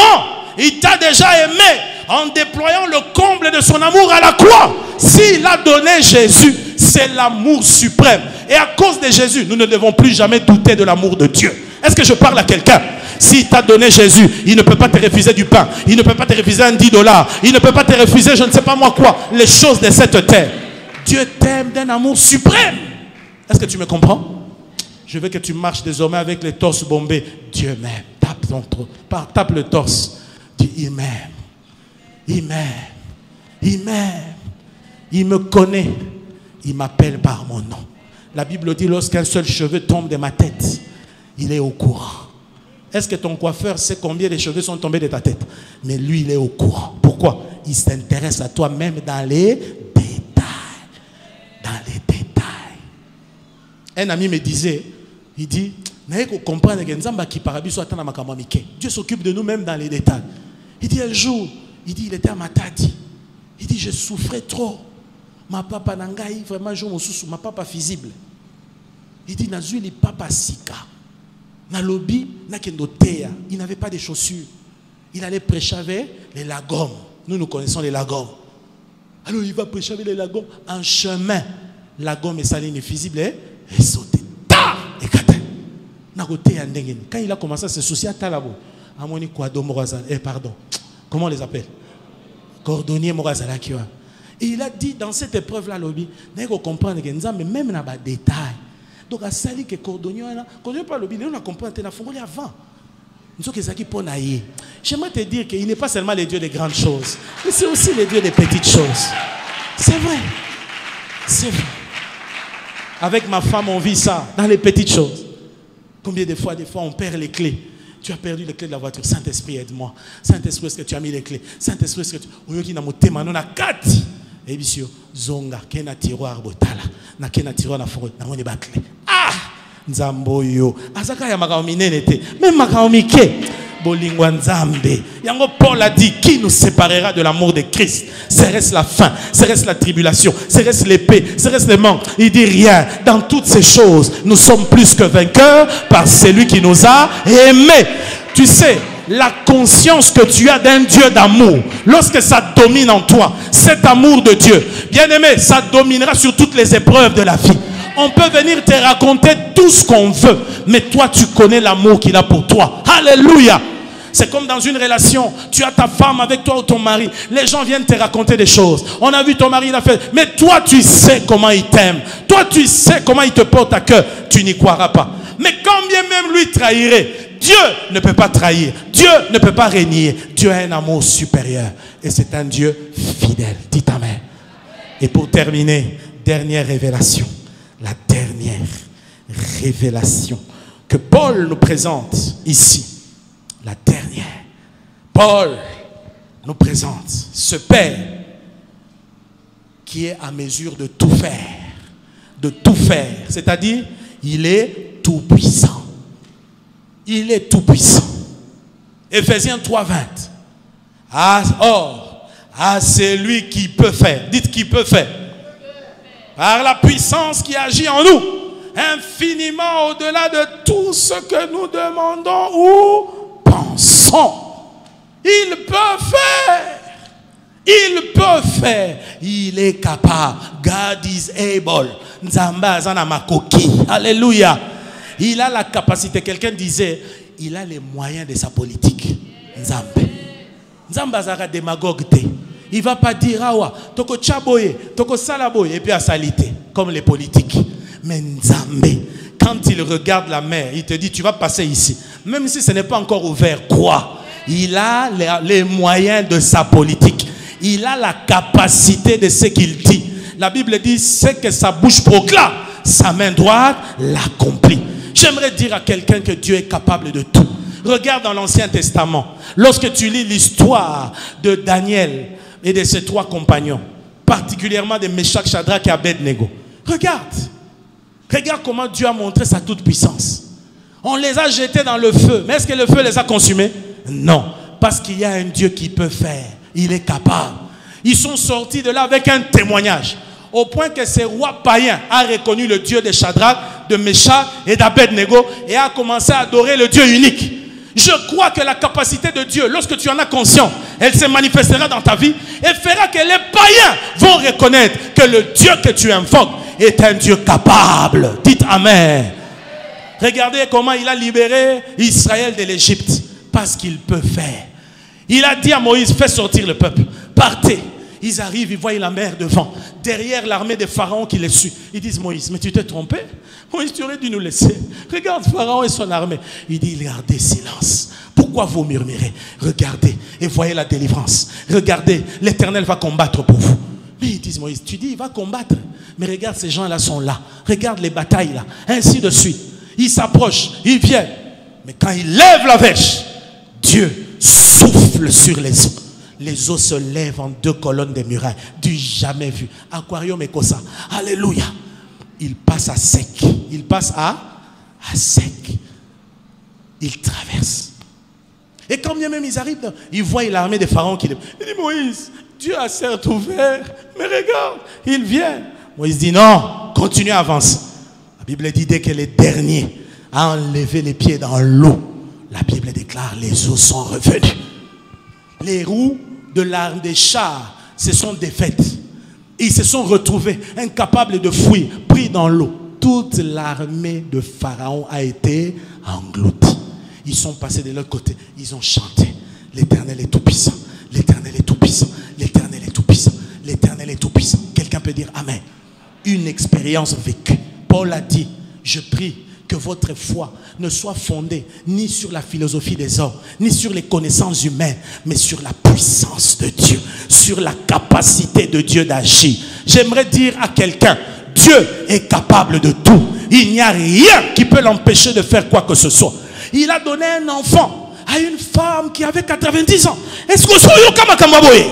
Il t'a déjà aimé en déployant le comble de son amour à la croix. S'il a donné Jésus, c'est l'amour suprême. Et à cause de Jésus, nous ne devons plus jamais douter de l'amour de Dieu. Est-ce que je parle à quelqu'un? S'il t'a donné Jésus, il ne peut pas te refuser du pain. Il ne peut pas te refuser un 10 $. Il ne peut pas te refuser je ne sais pas moi quoi. Les choses de cette terre. Dieu t'aime d'un amour suprême. Est-ce que tu me comprends? Je veux que tu marches désormais avec les torses bombés. Dieu m'aime. Tape le torse. Dis, il m'aime. Il m'aime. Il m'aime. Il me connaît. Il m'appelle par mon nom. La Bible dit, lorsqu'un seul cheveu tombe de ma tête, il est au courant. Est-ce que ton coiffeur sait combien de cheveux sont tombés de ta tête? Mais lui, il est au courant. Pourquoi? Il s'intéresse à toi même dans les détails. Dans les détails. Un ami me disait, il dit, Dieu s'occupe de nous même dans les détails. Il dit un jour, il était à Matadi. Il dit, je souffrais trop. Ma papa nangai, vraiment, ma papa visible. Il dit, nazuli papa sika. Na lobby, il n'avait pas de chaussures. Il allait prêcher avec les lagons. Nous connaissons les lagons. Alors il va prêcher avec les lagons. En chemin, lagom et saline visible et sauté. Et quand il a commencé à se soucier à Talabo, pardon, comment on les appelle? Cordonnier Morazalakiwa. Et il a dit dans cette épreuve-là, lobby, vous comprendre que nous avons même dans les détails. Donc, à sali que cordonnier, pas lobby, nous avons compris que nous avons avant. J'aimerais te dire qu'il n'est pas seulement le Dieu des grandes choses, mais c'est aussi le Dieu des petites choses. C'est vrai. C'est vrai. Avec ma femme, on vit ça dans les petites choses. Combien de fois on perd les clés? Tu as perdu les clés de la voiture. Saint-Esprit, aide-moi. Saint-Esprit, est-ce que tu as mis les clés? Saint-Esprit, est-ce que tu... On a 4. Et bien, zonga, kena tiroir botala. Na kena tiroir na forêt. Na on est battu. Ah! Nzamboyo. Azaka ya makaominenete. Même makaomike. Bolingwa Nzambe. Yango Paul a dit, qui nous séparera de l'amour de Christ? Serait-ce la faim? Serait-ce la tribulation? Serait-ce l'épée? Serait-ce le manque? Il dit rien. Dans toutes ces choses, nous sommes plus que vainqueurs par celui qui nous a aimés. Tu sais, la conscience que tu as d'un Dieu d'amour, lorsque ça domine en toi, cet amour de Dieu, bien aimé, ça dominera sur toutes les épreuves de la vie. On peut venir te raconter tout ce qu'on veut, mais toi tu connais l'amour qu'il a pour toi. Alléluia. C'est comme dans une relation. Tu as ta femme avec toi ou ton mari. Les gens viennent te raconter des choses. On a vu ton mari, il a fait. Mais toi, tu sais comment il t'aime. Toi, tu sais comment il te porte à cœur. Tu n'y croiras pas. Mais quand bien même lui trahirait, Dieu ne peut pas trahir. Dieu ne peut pas régner. Dieu a un amour supérieur. Et c'est un Dieu fidèle. Dites amen. Et pour terminer, dernière révélation. La dernière révélation que Paul nous présente ici. La dernière. Paul nous présente ce Père qui est à mesure de tout faire. De tout faire. C'est-à-dire, il est tout puissant. Il est tout puissant. Éphésiens 3:20. Or, à celui qui peut faire. Dites qui peut faire. Par la puissance qui agit en nous. Infiniment au-delà de tout ce que nous demandons ou pensons. Il peut faire. Il peut faire. Il est capable. God is able. Nzamba azana makoki. Alléluia. Il a la capacité. Quelqu'un disait, il a les moyens de sa politique. Nzambe. Nzamba azara démagogue te. Il ne va pas dire, ah ouais, toko chaboye, toko salaboye, et puis à salité, comme les politiques. Mais Nzambe, quand il regarde la mer, il te dit, tu vas passer ici. Même si ce n'est pas encore ouvert, crois. Il a les moyens de sa politique. Il a la capacité de ce qu'il dit. La Bible dit, c'est que sa bouche proclame, sa main droite l'accomplit. J'aimerais dire à quelqu'un que Dieu est capable de tout. Regarde dans l'Ancien Testament. Lorsque tu lis l'histoire de Daniel et de ses 3 compagnons, particulièrement de Meshach, Shadrach et Abednego. Regarde. Regarde comment Dieu a montré sa toute-puissance. On les a jetés dans le feu. Mais est-ce que le feu les a consumés? Non. Parce qu'il y a un Dieu qui peut faire. Il est capable. Ils sont sortis de là avec un témoignage. Au point que ces rois païens ont reconnu le Dieu de Shadrach, de Meshach et d'Abednego et a commencé à adorer le Dieu unique. Je crois que la capacité de Dieu, lorsque tu en as conscience, elle se manifestera dans ta vie et fera que les païens vont reconnaître que le Dieu que tu invoques est un Dieu capable. Dites amen. Regardez comment il a libéré Israël de l'Égypte. Parce qu'il peut faire. Il a dit à Moïse, fais sortir le peuple. Partez. Ils arrivent, ils voient la mer devant. Derrière l'armée de Pharaon qui les suit. Ils disent, Moïse, mais tu t'es trompé? Moïse, tu aurais dû nous laisser. Regarde Pharaon et son armée. Il dit, gardez silence. Pourquoi vous murmurez? Regardez et voyez la délivrance. Regardez, l'Éternel va combattre pour vous. Mais ils disent, Moïse, tu dis, il va combattre. Mais regarde, ces gens-là sont là. Regarde les batailles là. Ainsi de suite. Ils s'approchent, ils viennent. Mais quand ils lèvent la verge, Dieu souffle sur les eaux. Les eaux se lèvent en 2 colonnes de murailles. Du jamais vu. Aquarium et Kosa. Alléluia. Il passe à sec. Il passe à sec. Il traverse. Et quand bien même ils arrivent, ils voient l'armée de Pharaon qui... Il dit, Moïse, Dieu a certes ouvert, mais regarde, il vient. Moïse dit, non, continue à avancer. La Bible dit, dès que le dernier a enlevé les pieds dans l'eau, la Bible déclare, les eaux sont revenues. Les roues de l'arme des chars se sont défaites. Ils se sont retrouvés incapables de fuir, pris dans l'eau. Toute l'armée de Pharaon a été engloutie. Ils sont passés de l'autre côté. Ils ont chanté. L'Éternel est tout puissant. L'Éternel est tout puissant. L'Éternel est tout puissant. L'Éternel est tout puissant. Quelqu'un peut dire amen. Une expérience vécue. Paul a dit, je prie que votre foi ne soit fondée ni sur la philosophie des hommes, ni sur les connaissances humaines, mais sur la puissance de Dieu, sur la capacité de Dieu d'agir. J'aimerais dire à quelqu'un, Dieu est capable de tout. Il n'y a rien qui peut l'empêcher de faire quoi que ce soit. Il a donné un enfant à une femme qui avait 90 ans. Est-ce que Soyoka Makamaboye?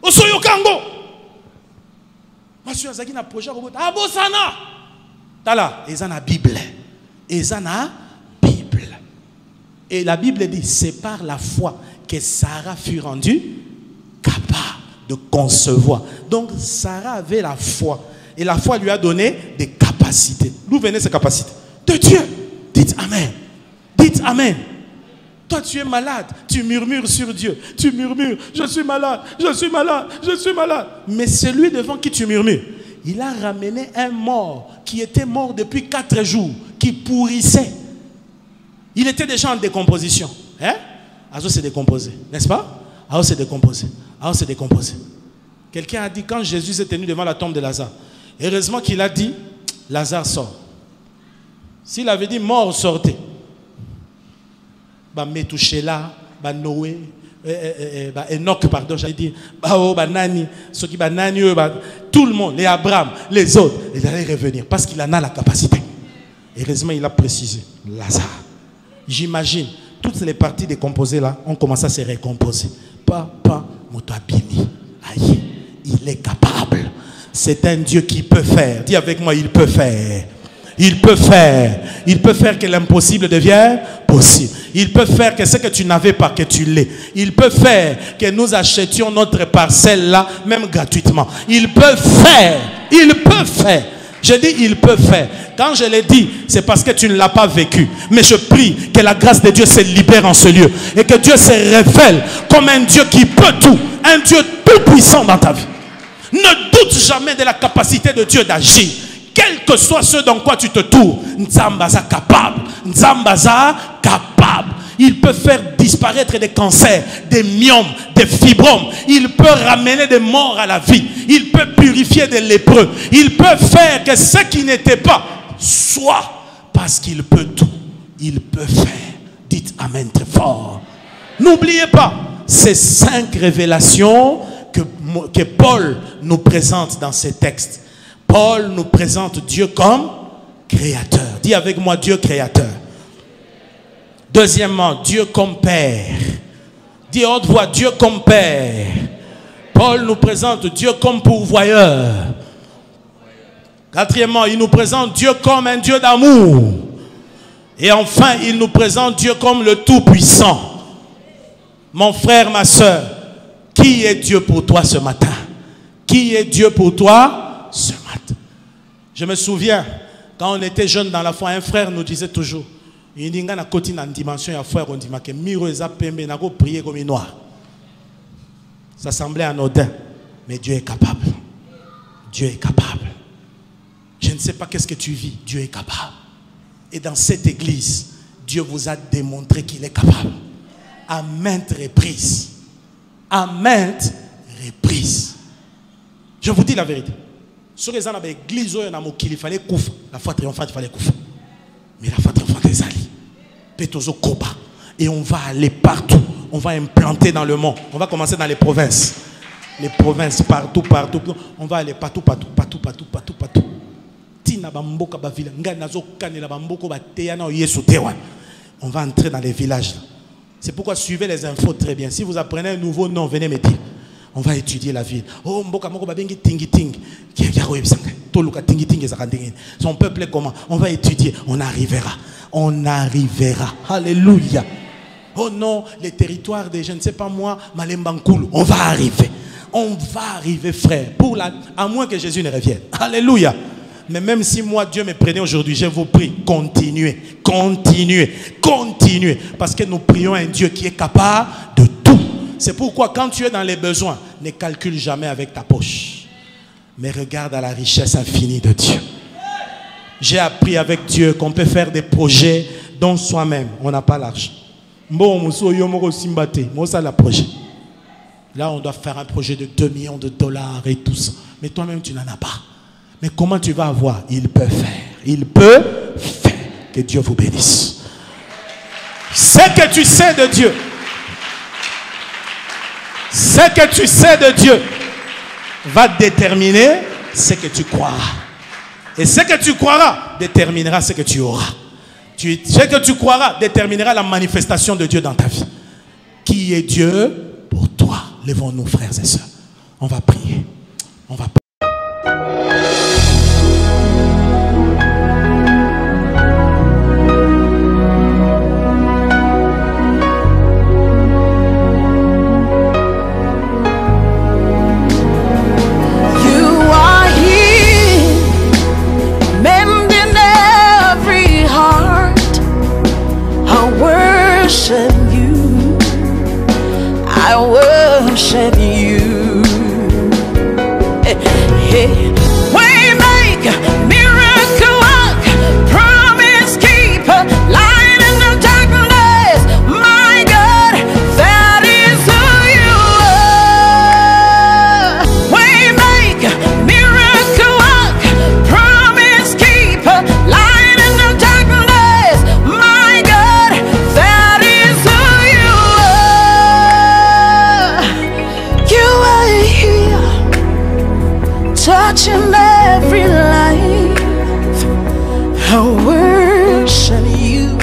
Osoyokango? Monsieur Azaki na projet robot. Abosana! Tala, ils ont la Bible. Ils ont la Bible. Et la Bible dit, c'est par la foi que Sarah fut rendue capable de concevoir. Donc Sarah avait la foi. Et la foi lui a donné des capacités. D'où venaient ces capacités? De Dieu. Dites amen. Dites amen. Toi tu es malade, tu murmures sur Dieu. Tu murmures, je suis malade, je suis malade, je suis malade. Mais celui devant qui tu murmures, il a ramené un mort qui était mort depuis 4 jours, qui pourrissait. Il était déjà en décomposition. Hein? Azo s'est décomposé, n'est-ce pas? Azo s'est décomposé. Azo s'est décomposé. Quelqu'un a dit, quand Jésus s'est tenu devant la tombe de Lazare, heureusement qu'il a dit, Lazare sort. S'il avait dit, mort, sortez. Bah, Metouchéla, bah, Noé, bah, Enoch, pardon, j'allais dire, bah, oh, bah, Nani, ceux qui, bah, Nani, bah, tout le monde, les Abraham, les autres, ils allaient revenir parce qu'il en a la capacité. Heureusement, il a précisé, Lazare. J'imagine, toutes les parties décomposées là, ont commencé à se récomposer. Papa, Motabini, aïe, il est capable. C'est un Dieu qui peut faire. Dis avec moi, il peut faire. Il peut faire. Il peut faire que l'impossible devienne possible. Il peut faire que ce que tu n'avais pas, que tu l'aies. Il peut faire que nous achetions notre parcelle là, même gratuitement. Il peut faire. Il peut faire. Je dis, il peut faire. Quand je l'ai dit, c'est parce que tu ne l'as pas vécu. Mais je prie que la grâce de Dieu se libère en ce lieu. Et que Dieu se révèle comme un Dieu qui peut tout. Un Dieu tout puissant dans ta vie. Ne doute jamais de la capacité de Dieu d'agir. Quel que soit ce dans quoi tu te tournes, Nzambaza capable. Nzambaza capable. Il peut faire disparaître des cancers, des myomes, des fibromes. Il peut ramener des morts à la vie. Il peut purifier des lépreux. Il peut faire que ce qui n'était pas soit, parce qu'il peut tout. Il peut faire. Dites Amen très fort. N'oubliez pas ces 5 révélations que Paul nous présente dans ces textes. Paul nous présente Dieu comme créateur. Dis avec moi, Dieu créateur. Deuxièmement, Dieu comme Père. Dis à haute voix, Dieu comme Père. Paul nous présente Dieu comme pourvoyeur. Quatrièmement, il nous présente Dieu comme un Dieu d'amour. Et enfin, il nous présente Dieu comme le Tout-Puissant. Mon frère, ma soeur, qui est Dieu pour toi ce matin? Qui est Dieu pour toi ce matin? Je me souviens, quand on était jeunes dans la foi, un frère nous disait toujours, il y a une dimension de foi, on dit que miro eza pembe na go prier comme noir. Ça semblait anodin, mais Dieu est capable. Dieu est capable. Je ne sais pas qu'est-ce que tu vis, Dieu est capable. Et dans cette église, Dieu vous a démontré qu'il est capable. À maintes reprises. À maintes reprises. Je vous dis la vérité. Sur les gens avec l'église, il fallait couvrir. La foi triomphante, il fallait couvrir. Mais la foi triomphante est allée. Petozo Koba. Et on va aller partout. On va implanter dans le monde. On va commencer dans les provinces. Les provinces, partout, partout. On va aller partout, partout, partout, partout, partout, partout. On va entrer dans les villages. C'est pourquoi suivez les infos très bien. Si vous apprenez un nouveau nom, venez me dire. On va étudier la ville. Oh, mboka moko babengi tingi tingi. Toluka tingi tingi zakantingi. Son peuple est comment? On va étudier. On arrivera. On arrivera. Alléluia. Oh non, les territoires des, je ne sais pas moi, Malembankulu. On va arriver. On va arriver, frère. À moins que Jésus ne revienne. Alléluia. Mais même si moi, Dieu me prenait aujourd'hui, je vous prie, continuez, continuez, continuez. Parce que nous prions un Dieu qui est capable de tout. C'est pourquoi quand tu es dans les besoins, ne calcule jamais avec ta poche. Mais regarde à la richesse infinie de Dieu. J'ai appris avec Dieu qu'on peut faire des projets dont soi-même, on n'a pas l'argent. Là, on doit faire un projet de 2 millions de dollars et tout ça. Mais toi-même, tu n'en as pas. Mais comment tu vas avoir? Il peut faire. Il peut faire. Que Dieu vous bénisse. Ce que tu sais de Dieu. Ce que tu sais de Dieu va déterminer ce que tu croiras. Et ce que tu croiras déterminera ce que tu auras. Ce que tu croiras déterminera la manifestation de Dieu dans ta vie. Qui est Dieu pour toi? Lèvons-nous, frères et sœurs. On va prier. On va prier. I worship you. touching every life. I worship you.